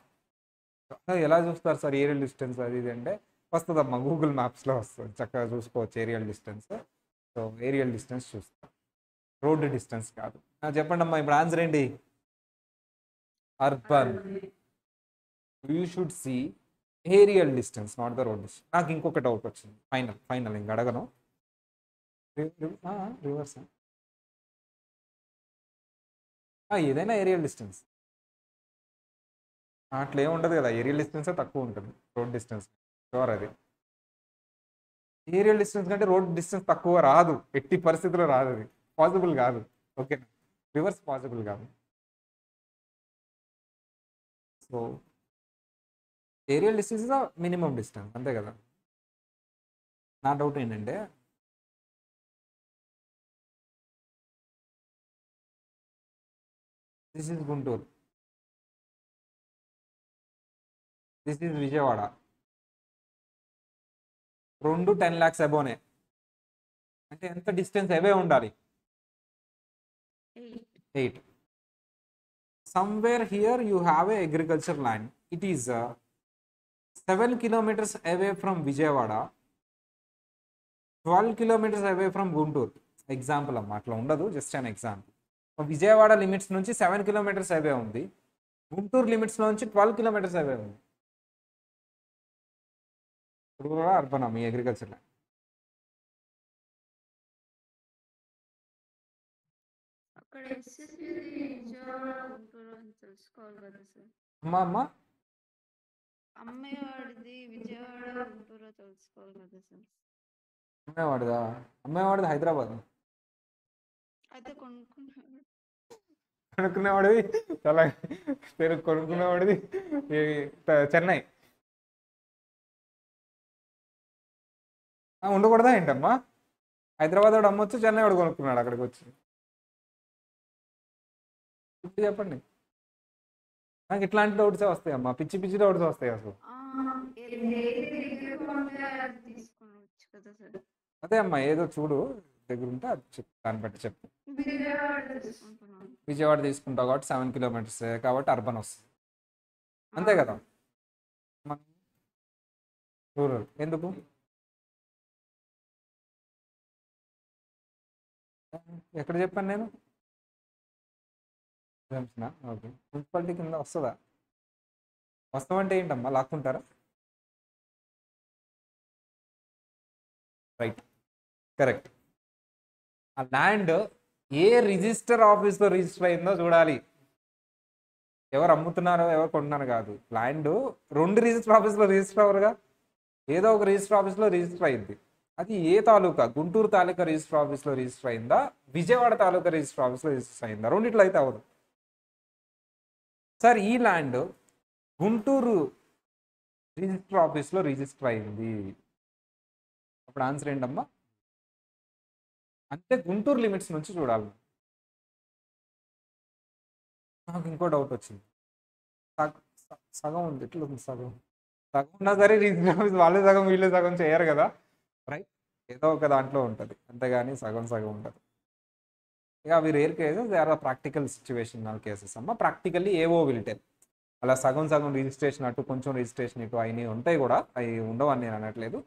ఎలా చూస్తారు సార్ ఏరియల్ డిస్టెన్స్ అది ఇది అంటే? వస్తుందమ్మా, గూగుల్ మ్యాప్స్లో వస్తుంది, చక్కగా చూసుకోవచ్చు aerial distance. So aerial distance చూస్తాం, రోడ్ డిస్టెన్స్ కాదు. చెప్పండి అమ్మా, ఇప్పుడు ఆన్సర్ ఏంటి? Urban. You should see aerial distance, not the road distance. నాకు ఇంకొక డౌట్ వచ్చింది, ఫైనల్ ఇంక అడగను. రివర్స్ ఏదైనా ఏరియల్ డిస్టెన్స్ అట్లా ఏమి ఉండదు కదా, ఏరియల్ డిస్టెన్సే తక్కువ ఉంటుంది రోడ్ డిస్టెన్స్. షూర్ అది. ఏరియల్ డిస్టెన్స్ కంటే రోడ్ డిస్టెన్స్ తక్కువ రాదు, ఎట్టి పరిస్థితుల్లో రాదు, అది పాసిబుల్ కాదు. ఓకే, రివర్స్ పాసిబుల్ కాదు. So aerial distance is minimum distance, అంతే కదా. నా డౌట్ ఏంటంటే this is Guntur, this is Vijayawada, రెండు 10 lakhs అబోనే. అంటే ఎంత డిస్టెన్స్ అవే ఉండాలి? 8. 8. Somewhere here you have a agriculture land. It is 7 kilometers away from Vijayawada, 12 kilometers away from Guntur. Example అమ్మా, అట్లా ఉండదు, just an example. Vijayawada limits నుంచి 7 kilometers అవే ఉంది, గుంటూరు లిమిట్స్ నుంచి 12 kilometers అవే ఉంది. రూరల్ అర్బన్ మీ అగ్రికల్చర్ ల్యాండ్? అక్కడ ఎస్ఎస్బిది విజయవాడ గుంటూరు అని తెలుసుకోవాలి కదా సార్. అమ్మా అమ్మా, అమ్మేవాడిది విజయవాడ గుంటూరు తెలుసుకోవాలి కదా సార్. అమ్మేవాడిదా? అమ్మేవాడిది హైదరాబాద్. అయితే కొనుక్కున్నాడు. కొనుక్కునేవాడిది చాలా పేరు, కొనుక్కునేవాడిది చెన్నై. ఉండకూడదా ఏంటమ్మా? హైదరాబాద్ వాడు అమ్మొచ్చు, చెన్నై వాడు కొనుక్కున్నాడు అక్కడికి వచ్చి. చెప్పండి, నాకు ఇట్లాంటి డౌట్సే వస్తాయి అమ్మా, పిచ్చి పిచ్చి డౌట్స్ వస్తాయి అసలు. తీసుకోవచ్చు కదా సార్. అదే అమ్మా, ఏదో చూడు దగ్గర ఉంటే అది చెప్పు, దాన్ని బట్టి చెప్పు. విజయవాడ తీసుకుంటావు కాబట్టి 7 kilometers కాబట్టి అర్బన్ వస్తుంది, అంతే కదా. రూరల్ ఎందుకు? ఎక్కడ చెప్పాను నేను? ఓకే, మున్సిపాలిటీ కింద వస్తుందా? వస్తామంటే ఏంటమ్మా, లాక్కుంటారా? Right, correct. ఆ ల్యాండ్ ఏ రిజిస్టర్ ఆఫీస్లో రిజిస్టర్ అయిందో చూడాలి. ఎవరు అమ్ముతున్నారో ఎవరు కొంటున్నారో కాదు. ల్యాండ్ 2 రిజిస్టర్ ఆఫీస్లో రిజిస్టర్ అవ్వరుగా, ఏదో ఒక రిజిస్టర్ ఆఫీస్లో రిజిస్టర్ అయింది. అది ఏ తాలూకా? గుంటూరు తాలూకా రిజిస్టర్ ఆఫీస్లో రిజిస్టర్ అయిందా, విజయవాడ తాలూకా రిజిస్టర్ ఆఫీస్లో రిజిస్టర్ అయిందా? రెండిట్లో అయితే అవ్వదు సార్. ఈ ల్యాండ్ గుంటూరు రిజిస్టర్ ఆఫీస్లో రిజిస్టర్ అయింది, అప్పుడు ఆన్సర్ ఏంటమ్మా? అంటే గుంటూరు లిమిట్స్ నుంచి చూడాలి. నాకు ఇంకో డౌట్ వచ్చింది, సగం ఉంది, ఇట్లా ఉంది సగం, సగం ఉన్నా సరే రిజిస్టర్ ఆఫీస్ వాళ్ళే సగం వీళ్ళే సగం చేయరు కదా, రైట్? ఏదో ఒక దాంట్లో ఉంటుంది, అంతేగాని సగం సగం ఉంటుంది. ఇక అవి rare cases, they are practical situational cases అమ్మ. ప్రాక్టికల్లీ ఏవో విల్ టెల్, అలా సగం సగం రిజిస్ట్రేషన్ అటు కొంచెం రిజిస్ట్రేషన్ ఇటు అయినవి ఉంటాయి కూడా, అవి ఉండవని నేను అనట్లేదు.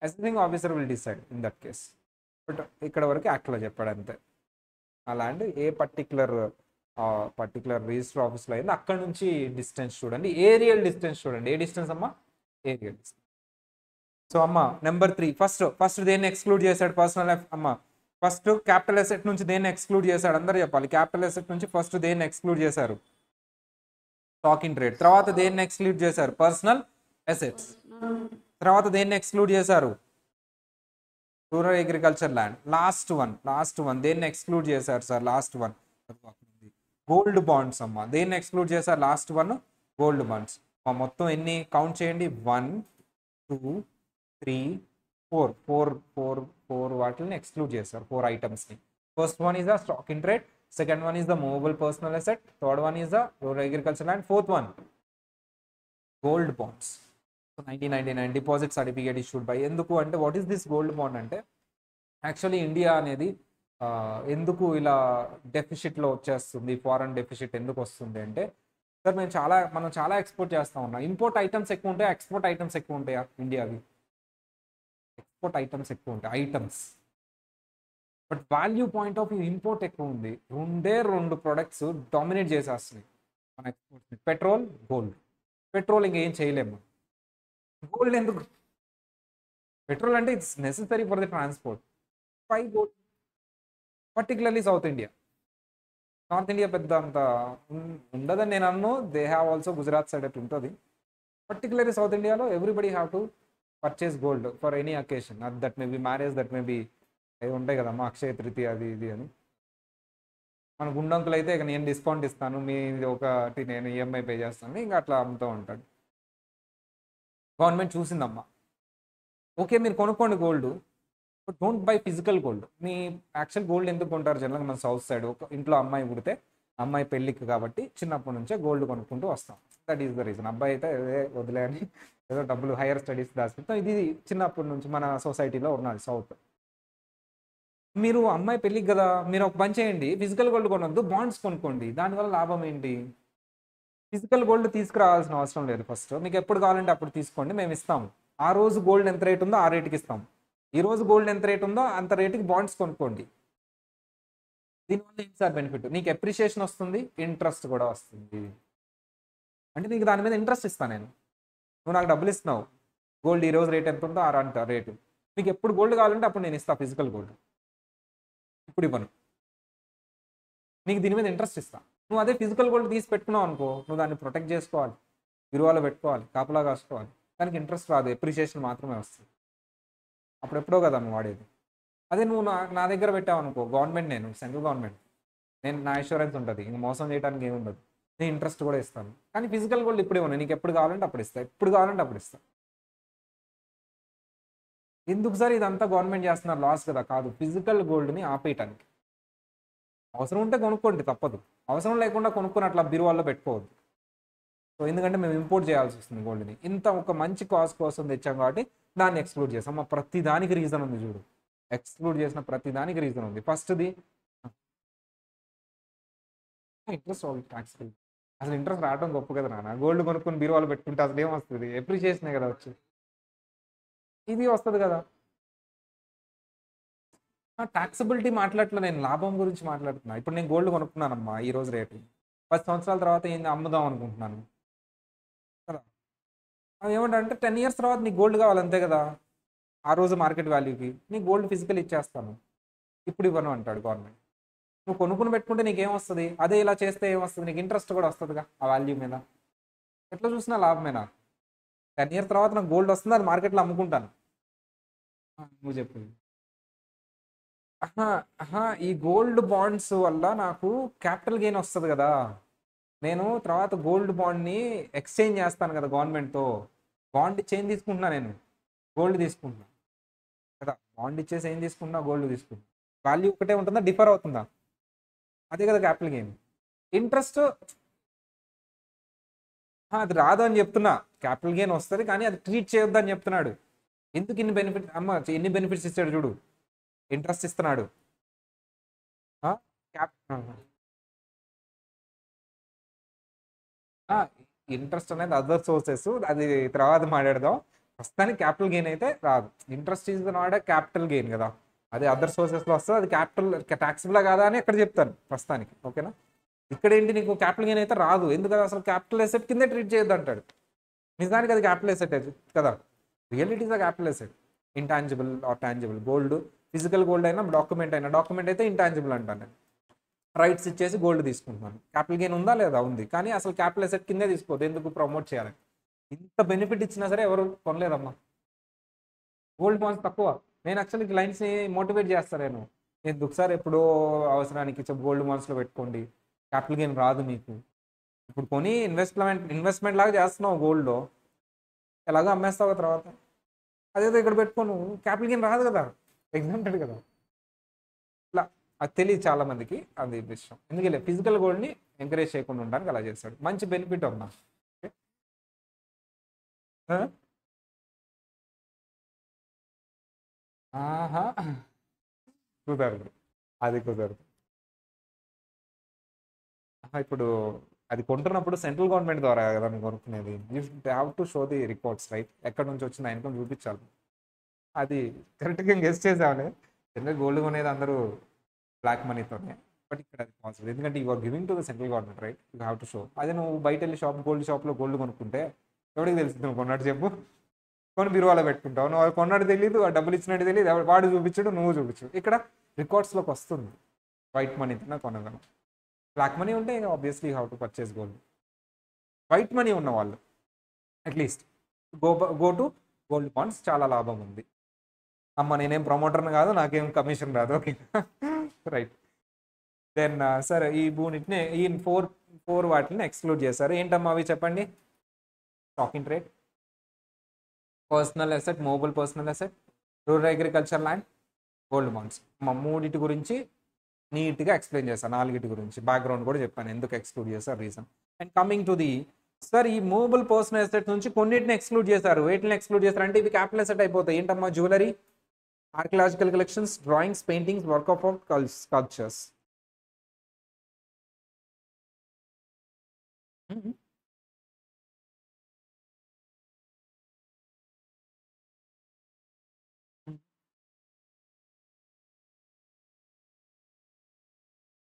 Assessing officer will decide in that case. But ఇక్కడ వరకు యాక్ట్లో చెప్పాడు అంతే. అలాంటి ఏ పర్టికులర్ రిజిస్టర్ ఆఫీస్లో అయింది అక్కడ నుంచి డిస్టెన్స్ చూడండి, ఏరియల్ డిస్టెన్స్ చూడండి. ఏ డిస్టెన్స్ అమ్మా? Aerial distance. సో అమ్మ నెంబర్ 3, ఫస్ట్ దేన్ని ఎక్స్క్లూడ్ చేశాడు? పర్సనల్ అమ్మ. ఫస్ట్ క్యాపిటల్ అసెట్ నుంచి దేన్ని ఎక్స్క్లూడ్ చేశాడు? అందరూ చెప్పాలి. క్యాపిటల్ అసెట్ నుంచి ఫస్ట్ దేన్ని ఎక్స్క్లూడ్ చేశారు? Stock in trade. తర్వాత దేన్ని ఎక్స్క్లూడ్ చేశారు? Personal assets. తర్వాత దేన్ని ఎక్స్క్లూడ్ చేశారు? Rural agriculture land. Last one దేన్ని ఎక్స్క్లూడ్ చేశారు sir? Last one gold bonds అమ్మ. దేన్ని ఎక్స్క్లూడ్ చేశారు? Last one gold bonds. మొత్తం ఎన్ని కౌంట్ చేయండి? 1 2 3 4 వాటిని ఎక్స్క్లూడ్ చేశారు, 4 items-ని. First one is the stock in trade, second one is the movable personal asset, third one is the rural agriculture land, fourth one gold bonds. 1999 deposit certificate issued by. ఎందుకు అంటే what is this gold bond అంటే, actually India అనేది ఎందుకు ఇలా డెఫిసిట్లో వచ్చేస్తుంది, foreign deficit ఎందుకు వస్తుంది అంటే, సార్ మనం చాలా ఎక్స్పోర్ట్ చేస్తూ ఉన్నాం. ఇంపోర్ట్ ఐటమ్స్ ఎక్కువ ఉంటాయా, ఎక్స్పోర్ట్ ఐటమ్స్ ఎక్కువ ఉంటాయా? ఇండియావి ఎక్స్పోర్ట్ ఐటమ్స్ ఎక్కువ ఉంటాయి, items. But value point of view import ఎక్కువ ఉంది. 2 ప్రొడక్ట్స్ డామినేట్ చేసేస్తున్నాయి మన ఎక్స్పోర్ట్ని, పెట్రోల్, గోల్డ్. పెట్రోల్ ఇంకేం చేయలేము, గోల్డ్ ఎందుకు? పెట్రోల్ అంటే it's necessary for the transport. Why gold? Particularly south India. North India పెద్ద అంత ఉండదని నేను అన్ను, they have also Gujarat side అట్లా ఉంటుంది. పర్టికులర్లీ సౌత్ ఇండియాలో everybody have to purchase gold for any occasion. That may be marriage, that may be అవి ఉంటాయి కదమ్మా, అక్షయ తృతీయ అది ఇది అని. మన గుండంకులు అయితే ఇక నేను డిస్కౌంట్ ఇస్తాను, మీ ఒకటి నేను ఈఎంఐ పే చేస్తాను, ఇంకా అట్లా అమ్ముతూ ఉంటాడు. గవర్నమెంట్ చూసిందమ్మా, ఓకే మీరు కొనుక్కోండి gold, but don't by physical gold. Me actual gold ఎందుకు కొంటారు జనరల్గా? మన సౌత్ సైడ్ ఒక ఇంట్లో అమ్మాయి పుడితే అమ్మాయి పెళ్ళికి కాబట్టి చిన్నప్పటి నుంచే గోల్డ్ కొనుక్కుంటూ వస్తాం. That is the reason. అబ్బాయి అయితే వదిలే అని ఏదో డబ్బులు హైయర్ స్టడీస్ దాచుకుంటాం. ఇది చిన్నప్పటి నుంచి మన సొసైటీలో ఉన్నది సౌత్. మీరు అమ్మాయి పెళ్ళికి కదా, మీరు ఒక పని చేయండి, ఫిజికల్ గోల్డ్ కొనొద్దు, బాండ్స్ కొనుక్కోండి. దానివల్ల లాభం ఏంటి? ఫిజికల్ గోల్డ్ తీసుకురావాల్సిన అవసరం లేదు. ఫస్ట్ మీకు ఎప్పుడు కావాలంటే అప్పుడు తీసుకోండి, మేము ఇస్తాము. ఆ రోజు గోల్డ్ ఎంత రేట్ ఉందో ఆ రేటుకి ఇస్తాం. ఈ రోజు గోల్డ్ ఎంత రేట్ ఉందో అంత రేటుకి బాండ్స్ కొనుక్కోండి. దీనివల్ల ఏంటి సార్ బెనిఫిట్? నీకు ఎప్రిషియేషన్ వస్తుంది, ఇంట్రెస్ట్ కూడా వస్తుంది. అంటే నీకు దాని మీద ఇంట్రెస్ట్ ఇస్తాను నేను. నువ్వు నాకు డబ్బులు ఇస్తున్నావు, గోల్డ్ ఈ రోజు రేట్ ఎంత ఉందో ఆ అంత రేటు. నీకు ఎప్పుడు గోల్డ్ కావాలంటే అప్పుడు నేను ఇస్తాను ఫిజికల్ గోల్డ్. ఇప్పుడు ఇవ్వను, నీకు దీని మీద ఇంట్రెస్ట్ ఇస్తా. నువ్వు అదే ఫిజికల్ గోల్డ్ తీసి పెట్టుకున్నావు అనుకో, నువ్వు దాన్ని ప్రొటెక్ట్ చేసుకోవాలి, విలువలో పెట్టుకోవాలి, కాపలా కాసుకోవాలి. దానికి ఇంట్రెస్ట్ రాదు, ఎప్రిషియేషన్ మాత్రమే వస్తుంది. అప్పుడెప్పుడో కదా నువ్వు వాడేది. అదే నువ్వు నా దగ్గర పెట్టావు అనుకో, గవర్నమెంట్, నేను సెంట్రల్ గవర్నమెంట్, నేను నా ఇన్సూరెన్స్ ఉంటుంది, ఇంక మోసం చేయడానికి ఏమి ఉండదు. నేను ఇంట్రెస్ట్ కూడా ఇస్తాను. కానీ ఫిజికల్ గోల్డ్ ఇప్పుడు ఇవ్వను, నీకు ఎప్పుడు కావాలంటే అప్పుడు ఇస్తా, ఎప్పుడు కావాలంటే అప్పుడు ఇస్తా. ఎందుకు సార్ ఇదంతా గవర్నమెంట్ చేస్తున్నారు, లాస్ కదా? కాదు, ఫిజికల్ గోల్డ్ని ఆపేయటానికి. అవసరం ఉంటే కొనుక్కోండి, తప్పదు. అవసరం లేకుండా కొనుక్కొని అట్లా బీరువాల్లో పెట్టుకోవద్దు. సో ఎందుకంటే మేము ఇంపోర్ట్ చేయాల్సి వస్తుంది గోల్డ్ని. ఇంత ఒక మంచి కాస్ట్ కోసం తెచ్చాం కాబట్టి దాన్ని ఎక్స్క్లూడ్ చేసాం. మా ప్రతి దానికి రీజన్ ఉంది చూడు, ఎక్స్క్లూడ్ చేసిన ప్రతి దానికి రీజన్ ఉంది. ఫస్ట్ది ఇంట్రెస్ట్ ట్యాక్స్. అసలు ఇంట్రెస్ట్ రావడం గొప్ప కదా నాన్న. గోల్డ్ కొనుక్కొని బీరువాలో పెట్టుకుంటే అసలు ఏమొస్తుంది? ఎప్రిషియేషనే కదా వచ్చి, ఇది వస్తుంది కదా. టాక్సబిలిటీ మాట్లాడట్లే, నేను లాభం గురించి మాట్లాడుతున్నా. ఇప్పుడు నేను గోల్డ్ కొనుక్కున్నానమ్మా ఈ రోజు రేటు, 10 సంవత్సరాల తర్వాత ఏంది అమ్ముదాం అనుకుంటున్నాను కదా. అది ఏమంటే 10 years తర్వాత నీకు గోల్డ్ కావాలి అంతే కదా. ఆ రోజు మార్కెట్ వాల్యూకి నీకు గోల్డ్ ఫిజికల్ ఇచ్చేస్తాను, ఇప్పుడు ఇవ్వను అంటాడు గవర్నమెంట్. నువ్వు కొనుక్కుని పెట్టుకుంటే నీకేం వస్తుంది? అదే ఇలా చేస్తే ఏమొస్తుంది? నీకు ఇంట్రెస్ట్ కూడా వస్తుందిగా ఆ వాల్యూ మీద. ఎట్లా చూసినా లాభమేనా? 10 years తర్వాత నాకు గోల్డ్ వస్తుంది, అది మార్కెట్లో అమ్ముకుంటాను. నువ్వు చెప్పు. ఈ గోల్డ్ బాండ్స్ వల్ల నాకు క్యాపిటల్ గెయిన్ వస్తుంది కదా. నేను తర్వాత గోల్డ్ బాండ్ని ఎక్స్చేంజ్ చేస్తాను కదా గవర్నమెంట్తో. బాండ్ ఇచ్చి ఏం తీసుకుంటున్నా? నేను గోల్డ్ తీసుకుంటున్నా కదా. బాండ్ ఇచ్చేసి ఏం తీసుకుంటున్నా? గోల్డ్ తీసుకుంటున్నా. వాల్యూ ఒకటే ఉంటుందా, డిఫర్ అవుతుందా? అదే కదా క్యాపిటల్ గెయిన్. ఇంట్రెస్ట్ అది రాదు అని చెప్తున్నా. క్యాపిటల్ గెయిన్ వస్తుంది కానీ అది ట్రీట్ చేయొద్దు అని చెప్తున్నాడు. ఎందుకు ఇన్ని బెనిఫిట్స్ అమ్మ, ఎన్ని బెనిఫిట్స్ ఇస్తాడు చూడు. ఇంట్రెస్ట్ ఇస్తున్నాడు. ఇంట్రెస్ట్ అనేది అదర్ సోర్సెస్, అది తర్వాత మాట్లాడదాం. ప్రస్తుతానికి క్యాపిటల్ గెయిన్ అయితే రాదు. Interest is not capital gain కదా, అది అదర్ సోర్సెస్లో వస్తుంది. అది క్యాపిటల్ ట్యాక్సిబుల్ కాదా అని ఎక్కడ చెప్తాను ప్రస్తుతానికి, ఓకేనా. ఇక్కడ ఏంటి, నీకు క్యాపిటల్ గెయిన్ అయితే రాదు. ఎందుకంటే అసలు క్యాపిటల్ ఎసెట్ కిందే ట్రీట్ చేయొద్దు అంటాడు. నిజానికి అది క్యాపిటల్ ఎసెట్ కదా, reality is a capital asset. Intangible or tangible gold, physical gold అయినా డాక్యుమెంట్ అయినా, డాక్యుమెంట్ అయితే ఇంటాంజిబుల్ అంటాను నేను. రైట్స్ ఇచ్చేసి గోల్డ్ తీసుకుంటున్నాను. క్యాపిటల్ గెయిన్ ఉందా లేదా? ఉంది. కానీ అసలు క్యాపిటల్ ఎసెట్ కిందే తీసుకోవద్దు. ఎందుకు? ప్రమోట్ చేయాలి. ఇంత బెనిఫిట్ ఇచ్చినా సరే ఎవరు కొనలేదమ్మా. గోల్డ్ బాండ్స్ తక్కువ. నేను యాక్చువల్లీ క్లయింట్స్ని మోటివేట్ చేస్తాను. నేను ఎందుకు సార్ ఎప్పుడో అవసరానికి గోల్డ్ బాండ్స్లో పెట్టుకోండి, క్యాపిటల్ గెయిన్ రాదు మీకు. ఇప్పుడు కొని ఇన్వెస్ట్మెంట్ లాగా చేస్తున్నావు గోల్డ్లో, ఎలాగో అమ్మేస్తావు తర్వాత. అదేదో ఇక్కడ పెట్టుకోను, క్యాపిటల్ గెయిన్ రాదు కదా, ఎగ్జామ్టెడ్ కదా. ఇట్లా అది తెలియదు చాలా మందికి, అది విషయం. ఎందుకంటే ఫిజికల్ గోల్డ్ని ఎంకరేజ్ చేయకుండా ఉండడానికి అలా చేస్తాడు. మంచి బెనిఫిట్ ఉన్నా. ఆహా, కుదరదు, అది కుదరదు. ఇప్పుడు అది కొంటున్నప్పుడు సెంట్రల్ గవర్నమెంట్ ద్వారా కదా నువ్వు కొనుక్కునేది. You have to show the records, right? ఎక్కడి నుంచి వచ్చిన ఇన్కమ్ చూపించాలి. అది కరెక్ట్గా గెస్ట్ చేసామని. ఎందుకంటే గోల్డ్ కొనేది అందరూ బ్లాక్ మనీతోనే. బట్ ఇక్కడ అది పాసిబుల్, ఎందుకంటే you are giving to the central government, right? You have to show. అదే నువ్వు బయట వెళ్ళి గోల్డ్ షాప్లో గోల్డ్ కొనుక్కుంటే ఎవరికి తెలుస్తుంది నువ్వు కొన్నట్టు? చెప్పు. కొని బీరువాలో పెట్టుకుంటావు. నువ్వు కొన్నట్టు తెలియదు, ఆ డబ్బులు ఇచ్చినట్టు తెలియదు, వాడు చూపించడు, నువ్వు చూపించు. ఇక్కడ రికార్డ్స్లోకి వస్తుంది వైట్ మనీతో కొనగలం. బ్లాక్ మనీ ఉంటే obviously have to purchase gold. White money ఉన్న వాళ్ళు at least go to gold bonds, చాలా లాభం ఉంది. అమ్మ నేనేం ప్రమోటర్ని కాదు, నాకేం కమిషన్ రాదు, ఓకే రైట్. దెన్ సరే, ఈ బూనిట్ని ఈ ఫోర్ వాటిని ఎక్స్క్లూడ్ చేశారు. ఏంటమ్మా అవి చెప్పండి? Stock in trade, personal asset, movable personal asset, rural agriculture land, gold bonds. మా మూడిటి గురించి నీట్గా ఎక్స్ప్లెయిన్ చేశాను. 4 గురించి బ్యాక్గ్రౌండ్ కూడా చెప్పాను, ఎందుకు ఎక్స్క్లూడ్ చేశారు, reason. And coming to the sir, ఈ మూవబుల్ పర్సనల్ అసెట్ నుంచి కొన్నిటిని ఎక్స్క్లూడ్ చేశారు. వేటిని ఎక్స్క్లూడ్ చేశారు అంటే ఇవి క్యాపిటల్ అసెట్ అయిపోతాయి. ఏంటమ్మా? Jewellery, archaeological collections, drawings, paintings, work of art, sculptures.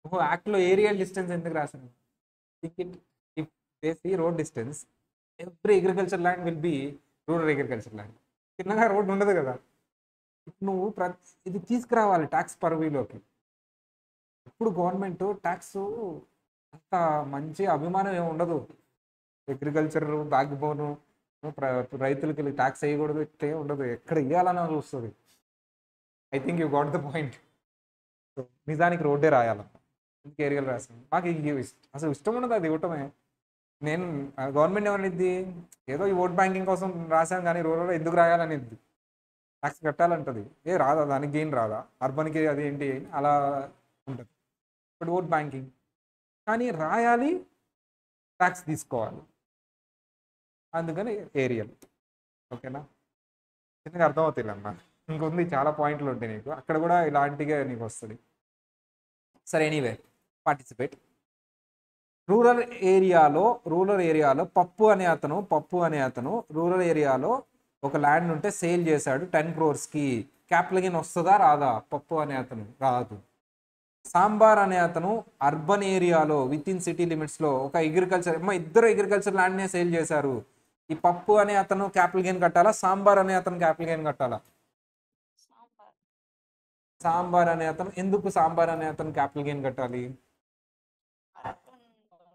ఓహో, యాక్ట్లో ఏరియల్ డిస్టెన్స్ ఎందుకు రాశాను? Think it, if they see road distance, every agriculture land will be rural agriculture land. చిన్నగా రోడ్ ఉండదు కదా. నువ్వు ఇది తీసుకురావాలి ట్యాక్స్ పర్వీలోకి. ఇప్పుడు గవర్నమెంట్ ట్యాక్స్ అంత మంచి అభిమానం ఏమి ఉండదు. అగ్రికల్చర్ బ్యాక్ బోను, రైతులకి ట్యాక్స్ వేయకూడదు ఇట్లే ఉండదు. ఎక్కడ ఇవ్వాలని చూస్తుంది. I think you got the point. నిజానికి రోడ్డే రాయాల, ఇంక ఏరియాలు రాసాను. నాకు అసలు ఇష్టం ఉండదు అది ఇవ్వటమే. నేను గవర్నమెంట్ ఏమనిద్ది, ఏదో ఈ ఓట్ బ్యాంకింగ్ కోసం రాశాను కానీ రూరల్ ఎందుకు రాయాలనిద్ది. ట్యాక్స్ కట్టాలంటది. రాదా దానికి గెయిన్ రాదా, అర్బన్కి అది ఏంటి అలా ఉంటుంది. బట్ ఓట్ బ్యాంకింగ్ కానీ రాయాలి, ట్యాక్స్ తీసుకోవాలి, అందుకని ఏరియల్. ఓకేనా, చిన్నగా అర్థమవుతుంది అన్న. ఇంకొంది చాలా పాయింట్లు ఉంటాయి నీకు, అక్కడ కూడా ఇలాంటిగా నీకు వస్తుంది. సరే, ఎనీవే పార్టిసిపేట్. రూరల్ ఏరియాలో పప్పు అనే అతను రూరల్ ఏరియాలో ఒక ల్యాండ్ ఉంటే సేల్ చేశాడు 10 crores. క్యాపిటల్ గెయిన్ వస్తుందా రాదా? పప్పు అనే అతను రాదు. సాంబార్ అనే అతను అర్బన్ ఏరియాలో విత్ ఇన్ సిటీ లిమిట్స్లో ఒక ఇద్దరు అగ్రికల్చర్ ల్యాండ్నే సేల్ చేశారు. ఈ పప్పు అనే అతను క్యాపిటల్ గెయిన్ కట్టాలా, సాంబార్ అనే అతను క్యాపిటల్ గెయిన్ కట్టాలా? సాంబార్ అనే అతను. ఎందుకు సాంబార్ అనే అతను క్యాపిటల్ గెయిన్ కట్టాలి?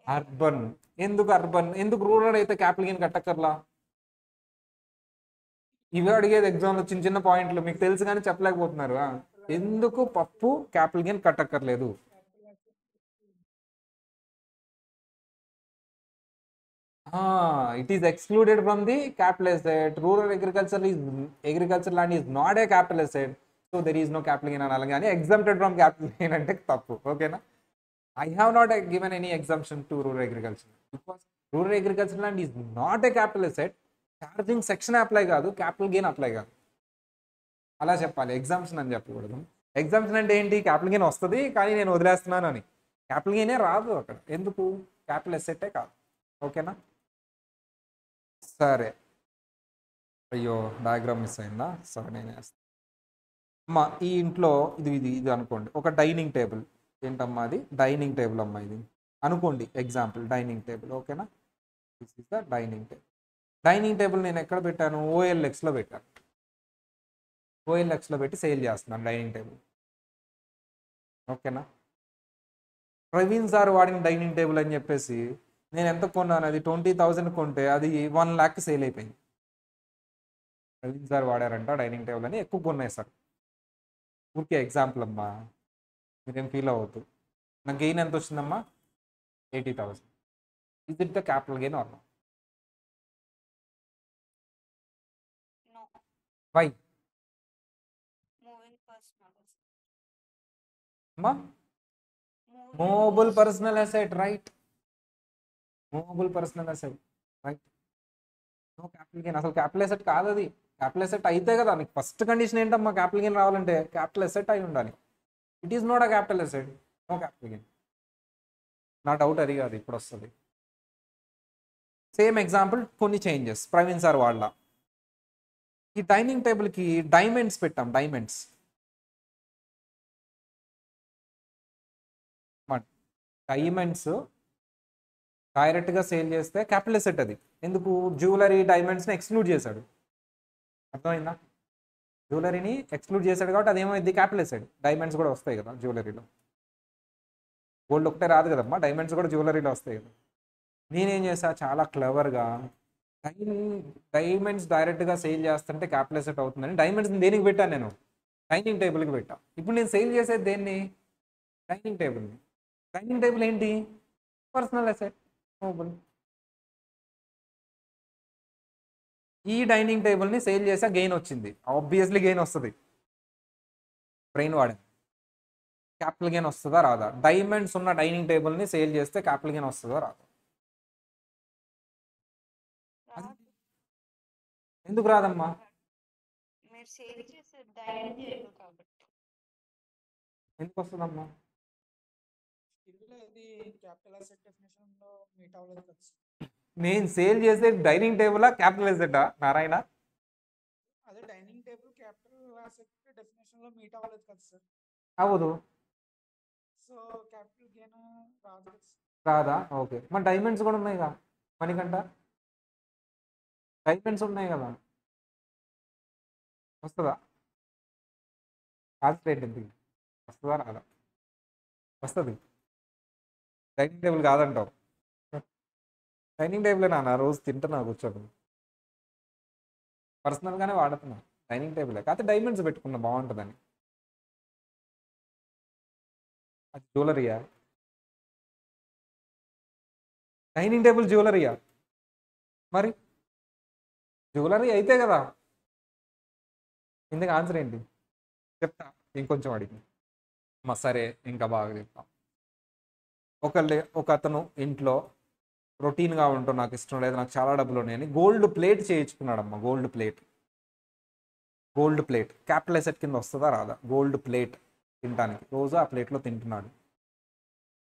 అర్బన్. ఎందుకు అర్బన్? ఎందుకు రూరల్ అయితే క్యాపిటల్ గెయిన్ కట్టక్కర్లా? ఇవి అడిగేది ఎగ్జామ్లో చిన్న చిన్న పాయింట్లు, మీకు తెలుసు కానీ చెప్పలేకపోతున్నారు. ఎందుకు పప్పు క్యాపిటల్ గెయిన్ కట్టక్కర్లేదు? It is excluded from the capital asset. Rural agriculture land is not a capital asset, so there is no capital gain అనాలి. కానీ exempted from capital gain అంటే తప్పు. ఓకేనా, I have not given any exemption to rural agriculture because rural agriculture land is not a capital asset. Charging section apply కాదు, capital gain apply కాదు. అలా చెప్పాలి, exemption అని చెప్పకూడదు. ఎగ్జామ్షన్ అంటే ఏంటి? క్యాపిటల్ గెయిన్ వస్తుంది కానీ నేను వదిలేస్తున్నాను అని. క్యాపిటల్ గెయినే రాదు అక్కడ. ఎందుకు? క్యాపిటల్ అసెట్టే కాదు. ఓకేనా, సరే. అయ్యో, డయాగ్రామ్ మిస్ అయిందా? సరే, నేను వేస్తాను. అమ్మా, ఈ ఇంట్లో ఇది అనుకోండి, ఒక డైనింగ్ టేబుల్. ఏంటమ్మా అది? డైనింగ్ టేబుల్ అమ్మా ఇది అనుకోండి. Example dining table. ఓకేనా, this is the dining table. Dining table నేను ఎక్కడ పెట్టాను? OLXలో పెట్టాను. OLXలో పెట్టి సేల్ చేస్తున్నాను డైనింగ్ టేబుల్. ఓకేనా, ప్రవీణ్ సార్ వాడిన డైనింగ్ టేబుల్ అని చెప్పేసి నేను ఎంత కొన్నాను? అది 20,000 కొంటే అది 1 lakh సేల్ అయిపోయింది. ప్రవీణ్ సార్ వాడారంట డైనింగ్ టేబుల్ అని ఎక్కువ కొన్నాయి సార్. ఊరికే ఎగ్జాంపుల్ అమ్మా, మీరేం ఫీల్ అవ్వద్దు. నా గెయిన్ ఎంత వచ్చిందమ్మా? 80,000. Is it the capital gain or not? Why? అమ్మా, movable personal asset, right. Movable personal asset, right. No capital gain. అసలు క్యాపిటల్ అసెట్ కాదు అది. క్యాపిటల్ అసెట్ అయితే కదా నీకు ఫస్ట్ కండిషన్ ఏంటమ్మా? క్యాపిటల్ గెయిన్ రావాలంటే క్యాపిటల్ అసెట్ అయి ఉండాలి. It is not a capital asset, no capital gain. నా డౌట్ అది కాదు, ఇప్పుడు వస్తుంది. సేమ్ ఎగ్జాంపుల్, కొన్ని చేంజెస్ ప్రవీణ్ సార్ వాళ్ళ. ఈ డైనింగ్ టేబుల్కి డైమండ్స్ పెట్టాం. డైమండ్స్ డైరెక్ట్గా సేల్ చేస్తే క్యాపిటల్ అసెట్ అది. ఎందుకు? జ్యువెలరీ డైమండ్స్ని ఎక్స్క్లూడ్ చేశాడు. అర్థమైందా? జ్యువెలరీని ఎక్స్క్లూడ్ చేశాడు కాబట్టి అదేమైంది? Capital asset. డైమండ్స్ కూడా వస్తాయి కదా జ్యువెలరీలో. గోల్డ్ ఒకటే రాదు కదమ్మా, డైమండ్స్ కూడా జ్యువెలరీలో వస్తాయి కదా. నేనేం చేశా, చాలా క్లవర్గా డైమండ్స్ డైరెక్ట్గా సేల్ చేస్తుంటే క్యాపిటల్ అసెట్ అవుతుందని డైమండ్స్ని దేనికి పెట్టాను? నేను డైనింగ్ టేబుల్కి పెట్టా. ఇప్పుడు నేను సేల్ చేసేది దేన్ని? డైనింగ్ టేబుల్ని. డైనింగ్ టేబుల్ ఏంటి? Personal asset, movable. ఈ డైనింగ్ టేబుల్ని సేల్ చేసా, గెయిన్ వచ్చింది. ఆబ్వియస్లీ గెయిన్ వస్తుంది. బ్రెయిన్ వాడింది. క్యాపిటల్ గెయిన్ వస్తుందా రాదా? డైమండ్స్ ఉన్న డైనింగ్ టేబుల్ని సేల్ చేస్తే క్యాపిటల్ గెయిన్ వస్తుందా రాదా? ఎందుకు రాదమ్మా? డైనింగ్ టేబుల్ కాబట్టి. ఎందుకు వస్తుందమ్మా? స్టిల్ ఇది క్యాపిటల్ అసెట్ డెఫినేషన్ లో మీట్ అవ్వలేదు కదా సార్. నేను సేల్ చేసే డైనింగ్ టేబుల్ క్యాపిటల్ ఎసెటా నారాయణ? అదే dining table capital asset definition లో మీట్ అవ్వలేదు కదా సార్. అవ్వదు. సో క్యాపిటల్ గెయిన్ రాదు కదా సార్. రాదా? ఓకే, మరి డైమండ్స్ కూడా ఉన్నాయిగా మనకంట, డైమండ్స్ ఉన్నాయి కదా, వస్తుందా? కాన్సన్ట్రేట్ ఎందుకు, వస్తుందా రాదా? వస్తుంది. డైనింగ్ టేబుల్ కాదంటావు. డైనింగ్ టేబుల్ నాన్న రోజు తింటున్నా కూర్చొని, పర్సనల్గానే వాడుతున్నా డైనింగ్ టేబులే, కాకపోతే డైమండ్స్ పెట్టుకున్నా బాగుంటుందని. అది జ్యువెలరీయా? Dining table జ్యువెలరీయా? మరి జ్యువెలరీ అయితే కదా. ఇందుకు ఆన్సర్ ఏంటి చెప్తా, ఇంకొంచెం అడిగి. సరే ఇంకా బాగా చెప్తాం. ఒక అతను ఇంట్లో రొటీన్గా ఉంటూ నాకు ఇష్టం లేదు, నాకు చాలా డబ్బులు ఉన్నాయని గోల్డ్ ప్లేట్ చేయించుకున్నాడమ్మా. Gold plate, gold plate capital asset కింద వస్తుందా రాదా? గోల్డ్ ప్లేట్ తినడానికి రోజు ఆ ప్లేట్లో తింటున్నాడు,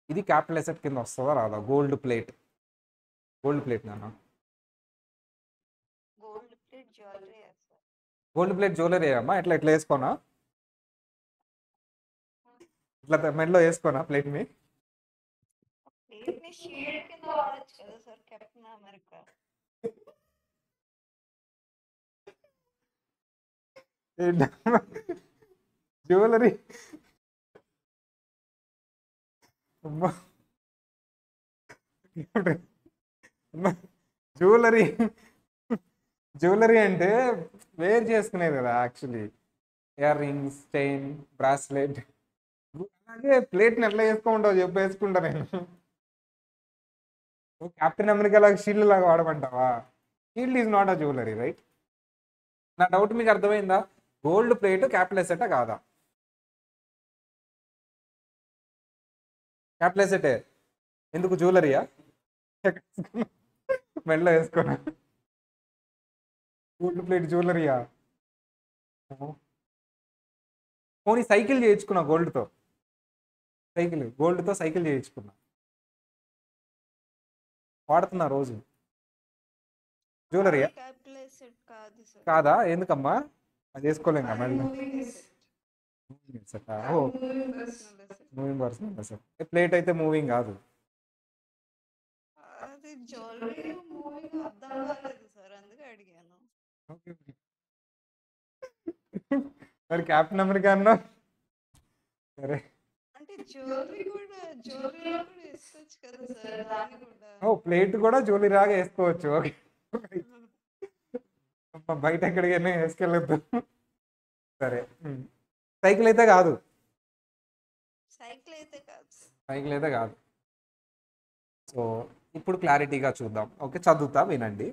ఇది క్యాపిటల్ అసెట్ కింద వస్తుందా రాదా? గోల్డ్ ప్లేట్, గోల్డ్ ప్లేట్ నాన్న. Gold plate jewellery sir. Gold plate jewellery అమ్మా. ఎట్లా ఎట్లా వేసుకోనా, ఇట్లా మెడలో వేసుకోనా ప్లేట్ని? ప్లేట్ ని షీల్డ్ కింద వాడచ్చు కదా సార్, కెప్టెన్ అమెరికా. జ్యువెలరీ అమ్మా, జ్యువెలరీ, జ్యువెలరీ అంటే వేర్ చేసుకునేది కదా actually, ear rings, chain, bracelet. అలాగే ప్లేట్ని ఎట్లా వేసుకోమంటావు చెప్పు, వేసుకుంటా నేను. కెప్టెన్ అమెరికా లాగా షీల్డ్ లాగా వాడమంటావా? Shield is not a jewellery, right? నా డౌట్ మీకు అర్థమైందా? గోల్డ్ ప్లేట్ క్యాపిటల్ అసెటా కాదా? క్యాపిటల్ అసెటే. ఎందుకు జ్యువెలరీయా? మెడలో వేసుకున్నా. గోల్డ్ ప్లేట్ జ్యువెలరీయా? పోనీ సైకిల్ చేయించుకున్నా గోల్డ్తో, సైకిల్ గోల్డ్తో సైకిల్ చేయించుకున్నా, వాడుతున్నా రోజు. జ్యువెలరీయా? క్యాపిటల్ అసెట్ కాదు సార్. కాదా? ఎందుకమ్మా? అది వేసుకోలేం కదా మెడలో. ఓ, మూవింగ్ పర్సనల్ అసెట్. ప్లేట్ అయితే మూవింగ్ కాదు. అది జ్యువెలరీ మూవింగ్ అర్థం కాలేదు సార్, అందుకే అడిగాను. మరి క్యాప్టెన్ అమెరికా అన్నా? సరే. అంటే జ్యువెలరీ కూడా జ్యువెలరీలో కూడా వేసుకోవచ్చు కదా సార్, దాన్ని కూడా. ఓ, ప్లేట్ కూడా జ్యువెలరీ లాగా వేసుకోవచ్చు. ఓకే, బయట ఎక్కడికైనా వేసుకెళ్ళొద్దు. సరే, సైకిల్ అయితే కాదు. సైకిల్ అయితే కాదు. సైకిల్ అయితే కాదు. సో ఇప్పుడు క్లారిటీగా చూద్దాం. ఓకే, చదువుతా వినండి.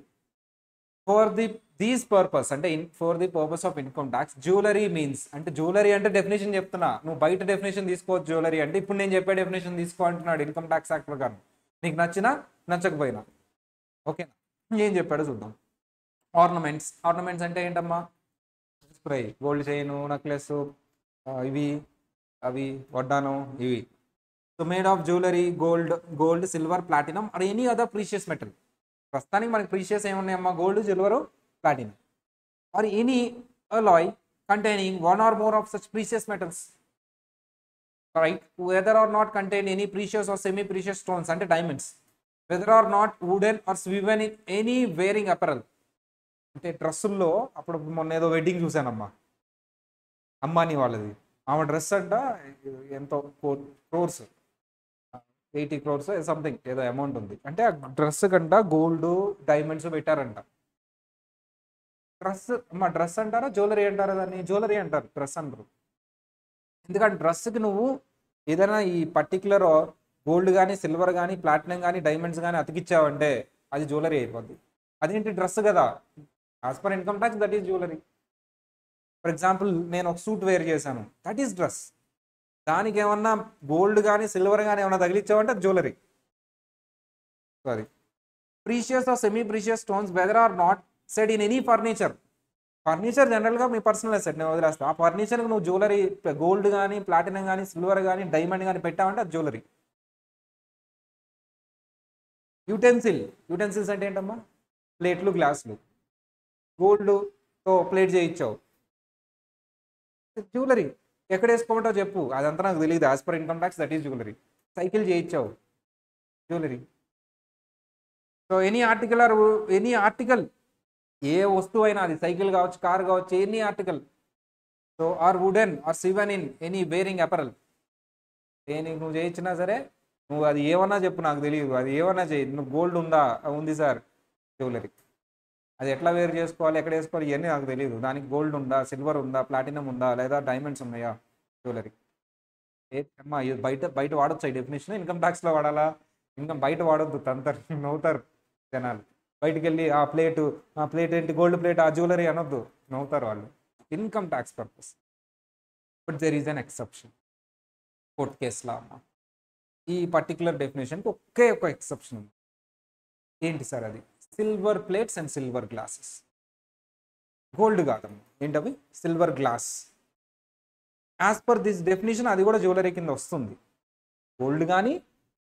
దీస్ పర్పస్ అంటే for the purpose of income tax jewellery means, అంటే జ్యువెలరీ అంటే డెఫినేషన్ చెప్తున్నా, నువ్వు బయట డెఫినేషన్ తీసుకోవచ్చు జ్యువెలరీ అంటే. ఇప్పుడు నేను చెప్పే డెఫినేషన్ తీసుకో అంటున్నాడు ఇన్కమ్ ట్యాక్స్ యాక్ట్ ప్రకారం, నీకు నచ్చినా నచ్చకపోయినా. ఓకేనా? ఏం చెప్పాడో చూద్దాం. ఆర్నమెంట్స్, ఆర్నమెంట్స్ అంటే ఏంటమ్మా? స్ప్రై, గోల్డ్ చైన్, నెక్లెస్, ఇవి అవి వడ్డానం ఇవి. So made of jewellery, gold, silver, platinum or any other precious metal. ప్రస్తుతానికి మనకి ప్రీషియస్ ఏమున్నాయమ్మా? Gold, silver, platinum. Or any alloy containing one or more of such precious metals, right? Whether or not contain any precious or semi precious stones అంటే diamonds, whether or not wooden or woven in any wearing apparel. అంటే డ్రెస్సుల్లో అప్పుడు మొన్న ఏదో wedding చూశానమ్మా, Ambani వాళ్ళది. ఆమె dress అంట ఎంతో 4 crores 80 crores something ఏదో అమౌంట్ ఉంది. అంటే ఆ డ్రెస్ కంట గోల్డ్, డైమండ్స్ పెట్టారంట. డ్రెస్ అంటారా జ్యువెలరీ అంటారా? దాన్ని జ్యువెలరీ అంటారు, డ్రెస్ అంటారు. ఎందుకంటే డ్రెస్కి నువ్వు ఏదైనా ఈ పర్టికులర్ గోల్డ్ కానీ, సిల్వర్ కానీ, ప్లాటినం కానీ, డైమండ్స్ కానీ అతికిచ్చావంటే అది జ్యువెలరీ అయిపోద్ది. అదేంటి డ్రెస్ కదా, as per income tax that is jewellery. For example నేను ఒక సూట్ వేర్ చేశాను, దట్ ఈస్ డ్రెస్. దానికి ఏమన్నా గోల్డ్ కానీ, సిల్వర్ కానీ ఏమన్నా తగిలిచ్చావంటే అది jewellery. Sorry, precious or semi precious stones whether or not set in any furniture. Furniture జనరల్గా మీ పర్సనల్ అసెట్ నేను వదిలేస్తాను. ఆ ఫర్నిచర్కి నువ్వు జ్యువెలరీ గోల్డ్ కానీ ప్లాటినం కానీ సిల్వర్ కానీ డైమండ్ కానీ పెట్టావంటే అది జ్యువెలరీ. యూటెన్సిల్స్ అంటే ఏంటమ్మా? ప్లేట్లు గ్లాసులు. గోల్డ్తో ప్లేట్ చేయించావు, జ్యువెలరీ. ఎక్కడ వేసుకోమంటావు చెప్పు, అదంతా నాకు తెలియదు. As per income tax that is jewellery. Cycle చేయించావు, జ్యువెలరీ. సో ఎనీ ఆర్టికల్ ఏ వస్తువు అయినా, అది సైకిల్ కావచ్చు, కార్ కావచ్చు, any article. So or wooden or sewn in any wearing apparel, దేనికి నువ్వు చేయించినా సరే, నువ్వు అది ఏమన్నా చెప్పు, నాకు తెలియదు, అది ఏమన్నా చేయి. నువ్వు గోల్డ్ ఉందా, ఉంది సార్, జ్యువెలరీ. అది ఎట్లా వేరు చేసుకోవాలి, ఎక్కడ వేసుకోవాలి, ఇవన్నీ నాకు తెలియదు. దానికి గోల్డ్ ఉందా, సిల్వర్ ఉందా, ప్లాటినం ఉందా, లేదా డైమండ్స్ ఉన్నాయా, జ్యువెలరీ. అమ్మా ఇది బయట బయట వాడొచ్చు ఈ డెఫినేషన్. ఇన్కమ్ ట్యాక్స్లో వాడాలా? బయట వాడొద్దు, తంతారు, నవ్వుతారు జనాలు. బయటికి వెళ్ళి ఆ ప్లేట్ ఏంటి, గోల్డ్ ప్లేట్, ఆ జ్యువెలరీ అనొద్దు, నవ్వుతారు వాళ్ళు. Income tax purpose. But there is an exception. Court కేసులా అమ్మా, ఈ పర్టికులర్ డెఫినేషన్కి ఒకే ఒక ఎక్సెప్షన్ ఉంది. ఏంటి సార్ అది? Silver plates and silver glasses. Gold కాదమ్మా, ఏంటవి? Silver glass. As per this definition అది కూడా జ్యువెలరీ కింద వస్తుంది. గోల్డ్ కానీ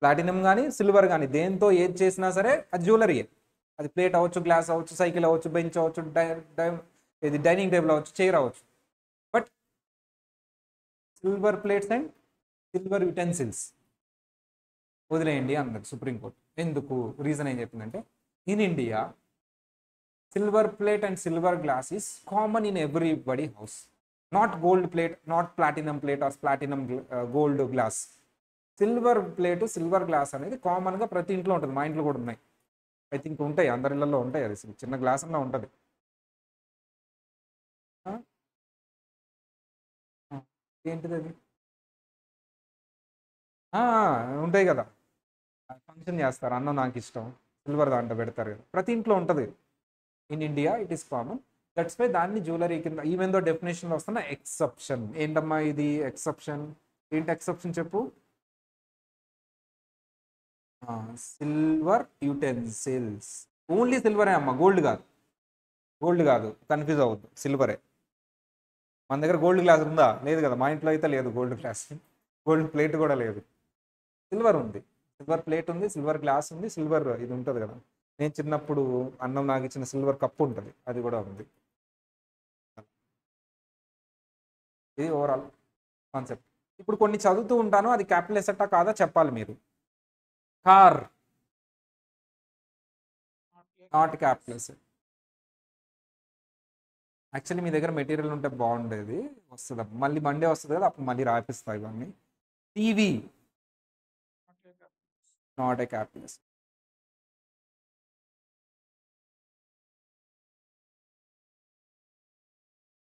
ప్లాటినం కానీ సిల్వర్ కానీ దేంతో ఏది చేసినా సరే అది జ్యువెలరీయే. అది ప్లేట్ అవ్వచ్చు, గ్లాస్ అవ్వచ్చు, సైకిల్ అవ్వచ్చు, బెంచ్ అవ్వచ్చు, ఇది డైనింగ్ టేబుల్ అవ్వచ్చు, చైర్ అవ్వచ్చు. But silver plates and silver utensils వదిలేయండి అన్నది సుప్రీంకోర్టు. ఎందుకు? రీజన్ ఏం చెప్పిందంటే, in India silver plate and silver glass is common in everybody house. Not gold plate, not platinum plate or platinum gold glass. Silver plate, silver glass అనేది కామన్గా ప్రతి ఇంట్లో ఉంటుంది. మా ఇంట్లో కూడా ఉన్నాయి, ఐ థింక్ ఉంటాయి, అందరి ఇళ్ళల్లో ఉంటాయి. అది చిన్న గ్లాస్ అన్నా ఉంటుంది. ఏంటిది అది? ఉంటాయి కదా, ఫంక్షన్ చేస్తారు, అన్నం నాకు ఇష్టం, సిల్వర్ దాంట్లో పెడతారు కదా, ప్రతి ఇంట్లో ఉంటుంది. In India it is common. That's why దాన్ని జ్యువెలరీ కింద, ఈవెన్ దో డెఫినేషన్లో వస్తున్న ఎక్సెప్షన్. ఏంటమ్మా ఇది ఎక్సెప్షన్? ఏంటి ఎక్సెప్షన్ చెప్పు? Silver utensils. ఓన్లీ సిల్వరే అమ్మ, గోల్డ్ కాదు. గోల్డ్ కాదు, కన్ఫ్యూజ్ అవ్వద్దు, సిల్వరే. మన దగ్గర గోల్డ్ గ్లాస్ ఉందా? లేదు కదా, మా ఇంట్లో అయితే లేదు గోల్డ్ గ్లాస్. గోల్డ్ ప్లేట్ కూడా లేదు, సిల్వర్ ఉంది. సిల్వర్ ప్లేట్ ఉంది, సిల్వర్ గ్లాస్ ఉంది, సిల్వర్ ఇది ఉంటుంది కదా, నేను చిన్నప్పుడు అన్నం నాకు ఇచ్చిన సిల్వర్ కప్పు ఉంటుంది, అది కూడా ఉంది. ఇది ఓవరాల్ కాన్సెప్ట్. ఇప్పుడు కొన్ని చదువుతూ ఉంటాను, అది క్యాపిటల్ ఎసెట్టా కాదా చెప్పాలి మీరు. Car not capital asset. Actually మీ దగ్గర మెటీరియల్ ఉంటే బాగుండేది, వస్తుంది మళ్ళీ మండే వస్తుంది కదా, అప్పుడు మళ్ళీ రాపిస్తాయి ఇవన్నీ. TV not a capital asset.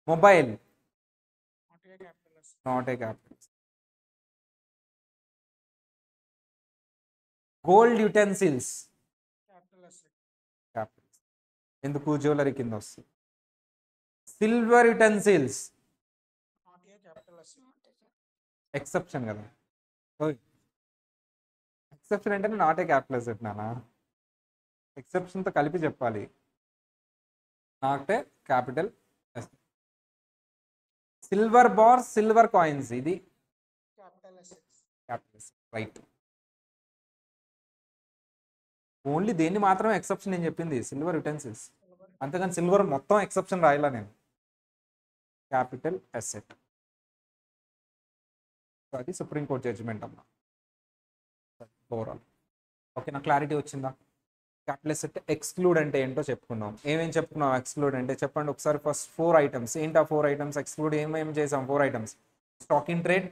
Mobile not a capital asset. Gold utensils capital. ఎందుకు? జ్యువెలరీ కింద వస్తుంది. సిల్వర్ యుటెన్సిల్స్ ఎక్సెప్షన్ కదా. ఎక్సెప్షన్ అంటే నాట్ ఏ క్యాపిటల్ ఎసెట్ నానా, ఎక్సెప్షన్తో కలిపి చెప్పాలి. Not a capital asset. Silver bars, silver coins, ఇది క్యాపిటల్ ఎసెట్, రైట్. ఓన్లీ దేన్ని మాత్రమే ఎక్సెప్షన్ నేను చెప్పింది, సిల్వర్ యుటెన్సిల్స్. అంతేగాని సిల్వర్ మొత్తం ఎక్సెప్షన్ రాయలా నేను. క్యాపిటల్ అసెట్, అది సుప్రీంకోర్టు జడ్జిమెంట్ అమ్మా. ఓవరాల్ ఓకే, నా క్లారిటీ వచ్చిందా? క్యాపిటల్ అసెట్ ఎక్స్క్లూడ్ అంటే ఏంటో చెప్పుకున్నాం. ఏమేం చెప్పుకున్నాం ఎక్స్క్లూడ్ అంటే? చెప్పండి ఒకసారి. First 4 items. ఏంటి ఆ 4 ఐటమ్స్ ఎక్స్క్లూడ్? ఏమేమి చేసాం? 4 items. Stock in trade,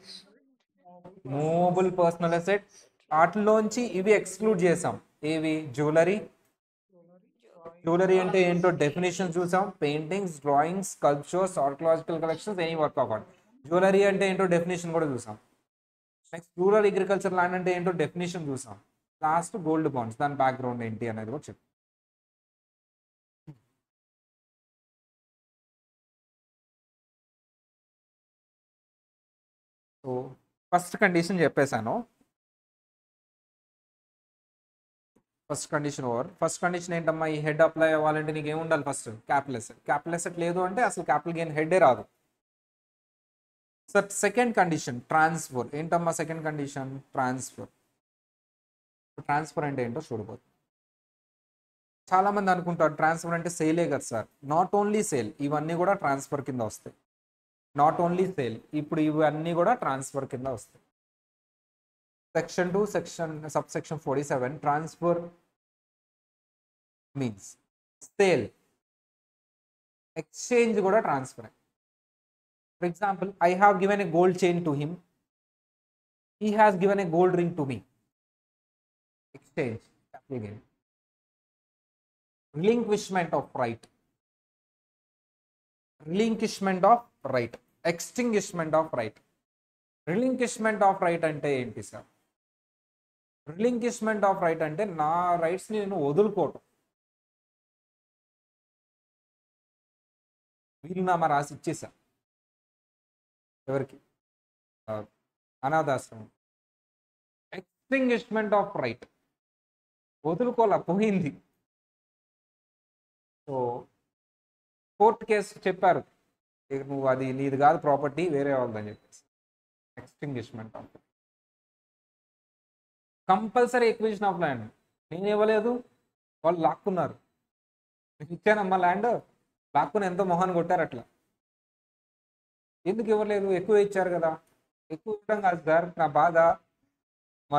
movable personal asset, వాటిలోంచి ఇవి ఎక్స్క్లూడ్ చేసాం. ఏవి? జ్యువెలరీ. జ్యువెలరీ అంటే ఏంటో డెఫినేషన్ చూసాం. Paintings, drawings, sculptures, archaeological collections, any work of art. Jewellery అంటే ఏంటో డెఫినేషన్ కూడా చూసాం. నెక్స్ట్ రూరల్ అగ్రికల్చర్ ల్యాండ్ అంటే ఏంటో డెఫినేషన్ చూసాం. లాస్ట్ గోల్డ్ బాండ్స్, దాని బ్యాక్గ్రౌండ్ ఏంటి అనేది కూడా చెప్పు. సో ఫస్ట్ కండిషన్ చెప్పేశాను. First condition over. First condition ఏంటమ్మా, ఈ హెడ్ అప్లై అవ్వాలంటే నీకు ఏముండాలి, first capital asset. Capital asset లేదు అంటే అసలు క్యాపిటల్ గెయిన్ హెడ్డే రాదు. Sir second condition transfer. ఏంటమ్మా సెకండ్ కండిషన్, ట్రాన్స్ఫర్. ట్రాన్స్ఫర్ అంటే ఏంటో చూడబోతుంది. చాలా మంది అనుకుంటారు ట్రాన్స్ఫర్ అంటే సేలే కదా సార్. నాట్ ఓన్లీ సేల్, ఇవన్నీ కూడా ట్రాన్స్ఫర్ కింద వస్తాయి. నాట్ ఓన్లీ సేల్, ఇప్పుడు ఇవన్నీ కూడా ట్రాన్స్ఫర్ కింద వస్తాయి. Section 2 sub section 47 transfer means sale. Exchange కూడా transfer. For example, I have given a gold chain to him, he has given a gold ring to me. Exchange, capital gain. Relinquishment of right. Relinquishment of right. Extinguishment of right. Relinquishment of right అంటే ఏంటి sir? Relinquishment of right అంటే నా రైట్స్ని నేను వదులుకోవటం. వీలునామా రాసి ఇచ్చేసా ఎవరికి, అనాథాశ్రమం. ఎక్స్టింగ్విష్మెంట్ of right, వదులుకోలే, పోయింది. సో కోర్ట్ కేసు చెప్పారు, నువ్వు అది నీది కాదు ప్రాపర్టీ, వేరే వాళ్ళదని చెప్పేసి. Extinguishment of compulsory acquisition of land. నేను ఇవ్వలేదు, వాళ్ళు లాక్కున్నారు. మీకు ఇచ్చానమ్మా ల్యాండ్, లాక్కుని ఎంతో మొహాన్ని కొట్టారు. అట్లా ఎందుకు ఇవ్వలేదు, ఎక్కువ ఇచ్చారు కదా. ఎక్కువ ఇవ్వడం కాదు సార్ నా బాధ.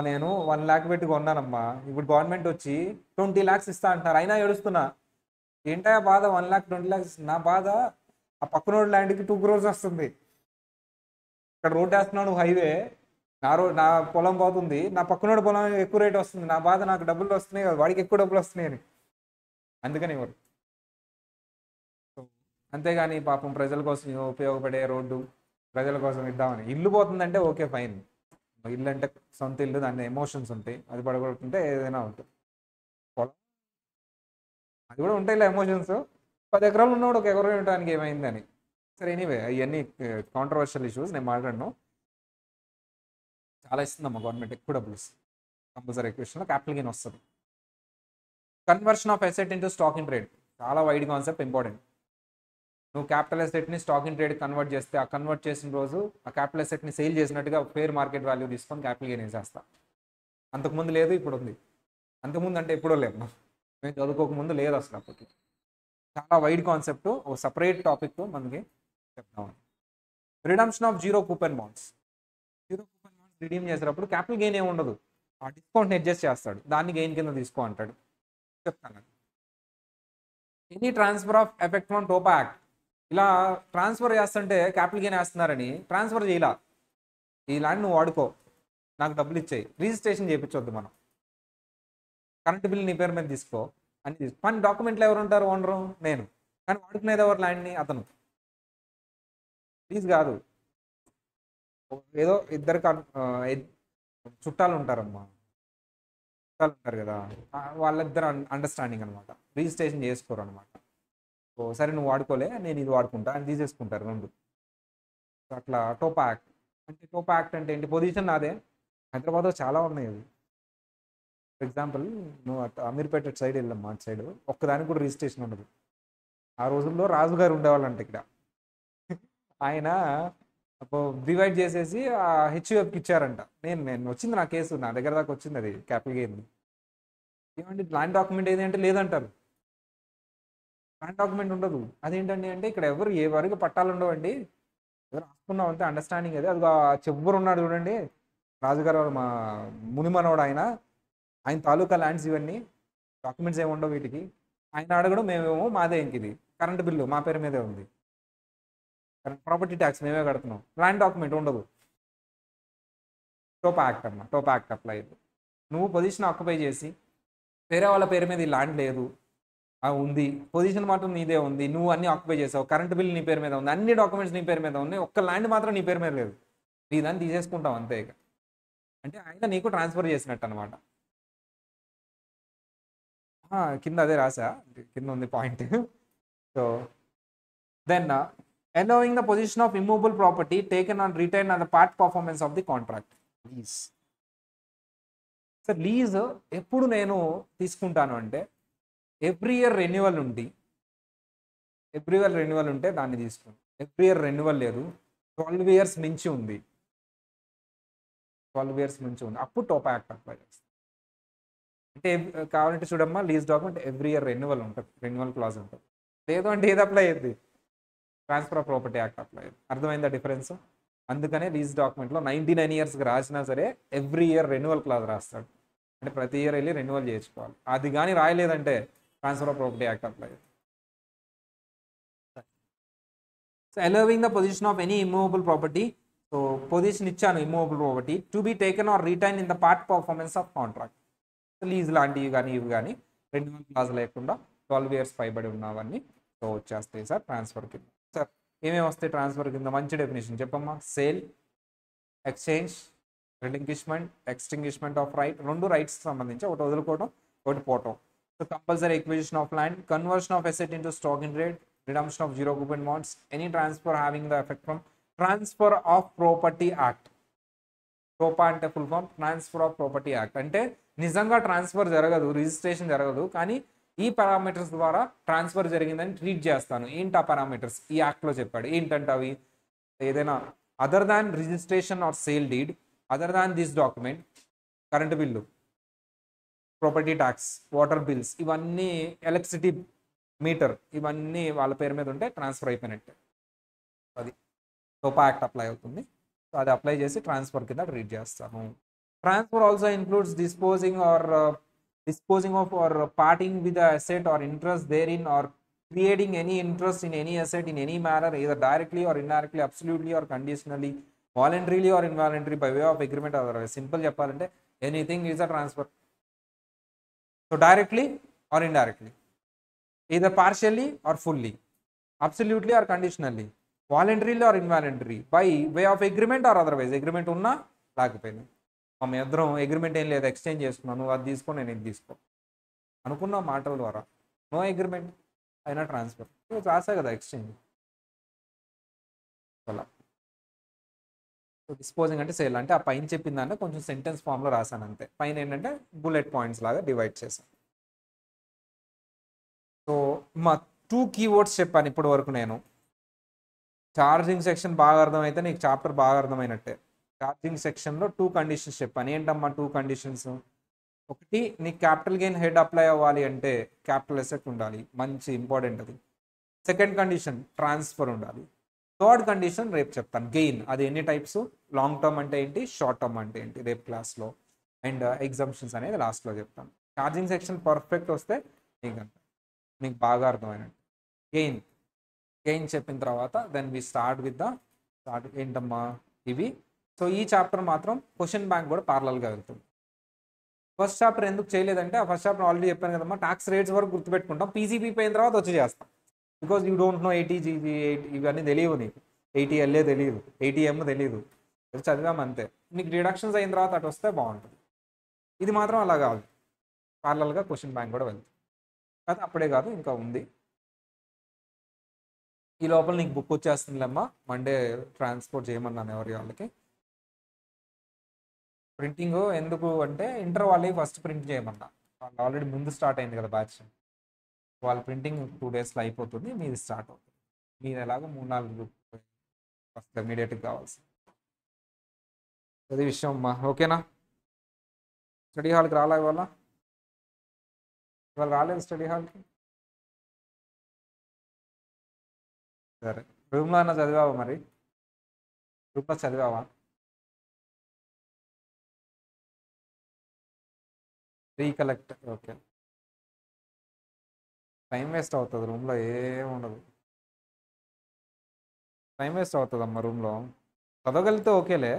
నేను 1 lakh పెట్టి కొన్నానమ్మా, ఇప్పుడు గవర్నమెంట్ వచ్చి 20 lakhs ఇస్తా అంటారు, అయినా ఏడుస్తున్నా. ఏంటా బాధ, 1 lakh 20 lakhs నా బాధ. ఆ పక్కన ల్యాండ్కి 2 crores వస్తుంది. ఇక్కడ రోడ్ వేస్తున్నావు నువ్వు, హైవే, నా పొలం పోతుంది, నా పక్కనోడు పొలం ఎక్కువ రేట్ వస్తుంది. నా బాధ, నాకు డబ్బులు వస్తున్నాయి కదా, వాడికి ఎక్కువ డబ్బులు వస్తున్నాయి అని. అందుకని ఎవరు. అంతేగాని పాపం ప్రజల కోసం ఉపయోగపడే రోడ్డు ప్రజల కోసం ఇద్దామని. ఇల్లు పోతుందంటే ఓకే ఫైన్, ఇల్లు అంటే సొంత ఇల్లు, దాని ఎమోషన్స్ ఉంటాయి, అది పడగొడుతుంటే ఏదైనా ఉంటుంది. పొలం అది కూడా ఉంటాయిలే ఎమోషన్స్. 10 ఎకరాలు ఉన్నవాడు 1 ఎకరం ఇవ్వడానికి ఏమైందని. సరే ఎనీవే, అవన్నీ కాంట్రవర్షియల్ ఇష్యూస్, నేను మాట్లాడను. చాలా ఇస్తుందమ్మా గవర్నమెంట్, ఎక్కువ డబ్బులు ఇస్తుంది. కంపల్సరీ ఎక్విజిషన్లో క్యాపిటల్ గెయిన్ వస్తుంది. Conversion of asset into stock in trade, చాలా వైడ్ కాన్సెప్ట్, ఇంపార్టెంట్. నువ్వు క్యాపిటల్ అసెట్ని స్టాక్ ఇన్ ట్రేడ్ కన్వర్ట్ చేస్తే, ఆ కన్వర్ట్ చేసిన రోజు ఆ క్యాపిటల్ అసెట్ని సేల్ చేసినట్టుగా ఫేర్ మార్కెట్ వాల్యూ తీసుకొని క్యాపిటల్ గెయిన్ వేసేస్తా. అంతకుముందు లేదు, ఇప్పుడు ఉంది. అంతకుముందు అంటే ఎప్పుడో లేదు, మేము చదువుకోకముందు లేదు అసలు. అప్పటికి చాలా వైడ్ కాన్సెప్ట్, ఒక సపరేట్ టాపిక్ మనకి చెప్తాం. Redemption of zero coupon bonds. Zero coupon bonds redeem చేసేటప్పుడు క్యాపిటల్ గెయిన్ ఏమి ఉండదు, ఆ డిస్కౌంట్ని అడ్జస్ట్ చేస్తాడు, దాన్ని గెయిన్ కింద తీసుకో అంటాడు. చెప్తాను. Any transfer of effect from TOPA act. ఇలా ట్రాన్స్ఫర్ చేస్తుంటే క్యాపిటల్ గెయిన్ వేస్తున్నారని ట్రాన్స్ఫర్ చేయాల. ఈ ల్యాండ్ నువ్వు వాడుకో, నాకు డబ్బులు ఇచ్చేయి, రిజిస్ట్రేషన్ చేయించొద్దు మనం. కరెంట్ బిల్ నీ పేరు మీద తీసుకో అని పని. డాక్యుమెంట్లు ఎవరు ఉంటారు, ఓనరు నేను, కానీ వాడుకునేది ఎవరు ల్యాండ్ని, అతను. ప్లీజ్ కాదు, ఏదో ఇద్దరు చుట్టాలు ఉంటారమ్మా, చుట్టాలు ఉంటారు కదా, వాళ్ళిద్దరు అండర్స్టాండింగ్ అనమాట, రిజిస్ట్రేషన్ చేసుకోరు అనమాట. సో సరే నువ్వు వాడుకోలే, నేను ఇది వాడుకుంటా అని తీసేసుకుంటారు రెండు. అట్లా టోపా యాక్ట్ అంటే, టోపా యాక్ట్ అంటే ఏంటి, పొజిషన్ నాదే, హైదరాబాద్లో చాలా ఉన్నాయి అవి. ఫర్ ఎగ్జాంపుల్, నువ్వు అమీర్పేట సైడ్ వెళ్ళమ్మా, అటు సైడ్ ఒక్కదానికి కూడా రిజిస్ట్రేషన్ ఉండదు. ఆ రోజుల్లో రాజుగారు ఉండేవాళ్ళంట ఇక్కడ, ఆయన డివైడ్ చేసేసి ఆ హెచ్యుఎఫ్కి ఇచ్చారంట. నేను వచ్చింది నా కేసు, నా దగ్గర దాకా వచ్చింది అది క్యాపిటల్ గెయిన్. ఏమంటే ల్యాండ్ డాక్యుమెంట్ ఏది అంటే లేదంటారు, ల్యాండ్ డాక్యుమెంట్ ఉండదు. అదేంటండి అంటే, ఇక్కడ ఎవరు ఏ వరకు పట్టాలు ఉండవండి, ఎవరు రాసుకున్నాం అంతే, అండర్స్టాండింగ్ అది. అది చెవ్వరు ఉన్నాడు చూడండి, రాజుగారు మా మునిమనోడు ఆయన తాలూకా ల్యాండ్స్, ఇవన్నీ డాక్యుమెంట్స్ ఏమి ఉండవు వీటికి. ఆయన అడగడం, మేమేమో మాదే, ఇంక ఇది కరెంట్ బిల్లు మా పేరు మీదే ఉంది, ప్రాపర్టీ ట్యాక్స్ మేమే కడుతున్నాం, ల్యాండ్ డాక్యుమెంట్ ఉండదు. టోపా యాక్ట్ అమ్మా, టోపా యాక్ట్ అప్లై అయ్యింది. నువ్వు పొజిషన్ ఆక్యుపై చేసి వేరే వాళ్ళ పేరు మీద ఈ ల్యాండ్ లేదు, ఉంది, పొజిషన్ మాత్రం నీదే ఉంది, నువ్వు అన్ని ఆక్యుపై చేసావు, కరెంట్ బిల్ నీ పేరు మీద ఉంది, అన్ని డాక్యుమెంట్స్ నీ పేరు మీద ఉన్నాయి, ఒక్క ల్యాండ్ మాత్రం నీ పేరు మీద లేదు, నీ దాన్ని తీసేసుకుంటావు అంతే. ఇక అంటే ఆయన నీకు ట్రాన్స్ఫర్ చేసినట్టు అనమాట. కింద అదే రాసా, కింద ఉంది point. So then allowing the position of immovable property taken on return and the part performance of the contract. Please. Sir lease ఎప్పుడు నేను తీసుకుంటాను అంటే ఎవ్రీ ఇయర్ రెన్యువల్ ఉండి దాన్ని తీసుకుంటాను. ఎవ్రీ ఇయర్ రెన్యువల్ లేదు, 12 ఇయర్స్ మించి ఉంది, అప్పుడు టోపా యాక్ట్ అప్లై చేస్తాను. అంటే కావాలంటే చూడమ్మా, lease document every year renewal ఉంటుంది, రెన్యువల్ క్లాజ్ ఉంటుంది. లేదు అంటే ఏది అప్లై అయ్యింది, transfer of property act apply అయ్యింది. అర్థమైందా డిఫరెన్స్? అందుకనే లీజ్ డాక్యుమెంట్లో 99 ఇయర్స్కి రాసినా సరే ఎవ్రీ ఇయర్ రెన్యువల్ క్లాజ్ రాస్తాడు. అంటే ప్రతి ఇయర్ వెళ్ళి రెన్యువల్ చేసుకోవాలి. అది కానీ రాయలేదంటే transfer of property act apply అయ్యింది. So allowing the position of any immovable property, so position ఇచ్చాను immovable property to be taken or retain in the part performance of contract. Lease లాంటివి కానీ ఇవి కానీ రెన్యువల్ క్లాజ్ లేకుండా 12 years పైబడి ఉన్నవన్నీ so వచ్చేస్తాయి సార్ ట్రాన్స్ఫర్ కింద. సార్ ఏమేమి వస్తాయి ట్రాన్స్ఫర్ కింద? మంచి డెఫినేషన్ చెప్పమ్మా. సేల్, ఎక్స్చేంజ్, ఎక్స్టింగ్విష్మెంట్ ఆఫ్ రైట్, 2 రైట్స్కి సంబంధించి, ఒకటి వదులుకోవడం, ఒకటి పోవటం. So compulsory acquisition of land, conversion of asset into stock in trade, redemption of zero coupon bonds, any transfer having the effect from transfer of property act. TOPA అంటే full form transfer of property act. అంటే నిజంగా transfer జరగదు, registration జరగదు, కానీ ఈ parameters ద్వారా transfer జరిగిందని treat చేస్తాను. ఏంటి ఆ పారామీటర్స్ ఈ యాక్ట్లో చెప్పాడు. ఏంటంటే అవి ఏదైనా other than registration or sale deed, other than this document, current bill, property tax, water bills, ఇవన్నీ, ఎలక్ట్రిసిటీ మీటర్, ఇవన్నీ వాళ్ళ పేరు మీద ఉంటే ట్రాన్స్ఫర్ అయిపోయినట్టే. అది టోపా యాక్ట్ అప్లై అవుతుంది. సో అది అప్లై చేసి ట్రాన్స్ఫర్ కింద ట్రీట్ చేస్తాను. Transfer also includes disposing of or parting with the asset or interest therein or creating any interest in any asset in any manner either directly or indirectly, absolutely or conditionally, voluntarily or involuntary, by way of agreement otherwise. Simple చెప్పాలంటే anything is a transfer. So directly or indirectly, either partially or fully, absolutely or conditionally, voluntarily or involuntarily, by way of agreement or otherwise. Agreement ఉన్నా లేకపోయినా, మా ఇద్దరం agreement ఏం లేదు, exchange చేసుకున్నాను, నువ్వు అది తీసుకో నేను ఇది తీసుకో అనుకున్న మాటల ద్వారా, నో అగ్రిమెంట్ అయినా ట్రాన్స్ఫర్. రాసా కదా ఎక్స్చేంజ్. అలా సో డిస్పోజింగ్ అంటే సేల్ అంటే ఆ పైన చెప్పిన దాన్ని కొంచెం సెంటెన్స్ ఫామ్లో రాశాను అంతే. పైన ఏంటంటే బుల్లెట్ పాయింట్స్ లాగా డివైడ్ చేశాను. సో మా 2 కీవర్డ్స్ చెప్పాను ఇప్పటి వరకు నేను. ఛార్జింగ్ సెక్షన్ బాగా అర్థమైతే నీకు చాప్టర్ బాగా అర్థమైనట్టే. ఛార్జింగ్ సెక్షన్లో 2 కండిషన్స్ చెప్పాను. ఏంటమ్మా 2 కండిషన్స్? ఒకటి, నీకు క్యాపిటల్ గెయిన్ హెడ్ అప్లై అవ్వాలి అంటే క్యాపిటల్ అసెట్ ఉండాలి, మంచి ఇంపార్టెంట్ అది. సెకండ్ కండిషన్ ట్రాన్స్ఫర్ ఉండాలి. థర్డ్ కండిషన్ రేపు చెప్తాను, గెయిన్. అది ఎన్ని టైప్స్, లాంగ్ టర్మ్ అంటే ఏంటి, షార్ట్ టర్మ్ అంటే ఏంటి రేపు క్లాస్లో, అండ్ ఎగ్జామ్షన్స్ అనేది లాస్ట్లో చెప్తాను. ఛార్జింగ్ సెక్షన్ పర్ఫెక్ట్ వస్తే నీకు బాగా అర్థమైనట్టు. గెయిన్ చెప్పిన తర్వాత దెన్ వి స్టార్ట్ ఏంటమ్మా ఇవి. సో ఈ చాప్టర్ మాత్రం క్వశ్చన్ బ్యాంక్ కూడా పార్లల్గా వెళ్తుంది. ఫస్ట్ చాప్టర్ ఎందుకు చేయలేదంటే, ఆ ఫస్ట్ చాప్టర్ ఆల్రెడీ చెప్పాను కదమ్మా, ట్యాక్స్ రేట్స్ వరకు గుర్తుపెట్టుకుంటాం, పీసీబీ పోయిన తర్వాత వచ్చి చేస్తాం. Because you don't know 80G, ఇవన్నీ తెలియవు నీకు. 80LA తెలియదు, 80M తెలియదు, చదివాము అంతే. నీకు డిడక్షన్స్ అయిన తర్వాత అటు వస్తే బాగుంటుంది. ఇది మాత్రం అలా కాదు, పార్లల్గా క్వశ్చన్ బ్యాంక్ కూడా వెళ్తుంది. అది అప్పుడే కాదు, ఇంకా ఉంది. ఈ లోపల నీకు బుక్ వచ్చేస్తుందిలేమ్మా, మండే ట్రాన్స్పోర్ట్ చేయమన్నాను ఎవరి వాళ్ళకి. ప్రింటింగ్ ఎందుకు అంటే ఇంటర్ వాళ్ళకి ఫస్ట్ ప్రింట్ చేయమన్నా, వాళ్ళు ఆల్రెడీ ముందు స్టార్ట్ అయింది కదా బ్యాచ్, వాళ్ళ ప్రింటింగ్ 2 డేస్లో అయిపోతుంది, మీది స్టార్ట్ అవుతుంది. మీరు ఎలాగో 3-4 ఫస్ట్ ఇమీడియట్గా కావాల్సి. అది విషయం అమ్మా, ఓకేనా? స్టడీ హాల్కి రాలే ఇవాళ రాలేదు స్టడీ హాల్కి. సరే, రూమ్లో అన్నా చదివావా? మరి రూమ్లో చదివావా? Recollect, okay. టైం వేస్ట్ అవుతుంది రూమ్లో, ఏముండదు, టైం వేస్ట్ అవుతుందమ్మా రూమ్లో. చదవగలిగితే ఓకేలే,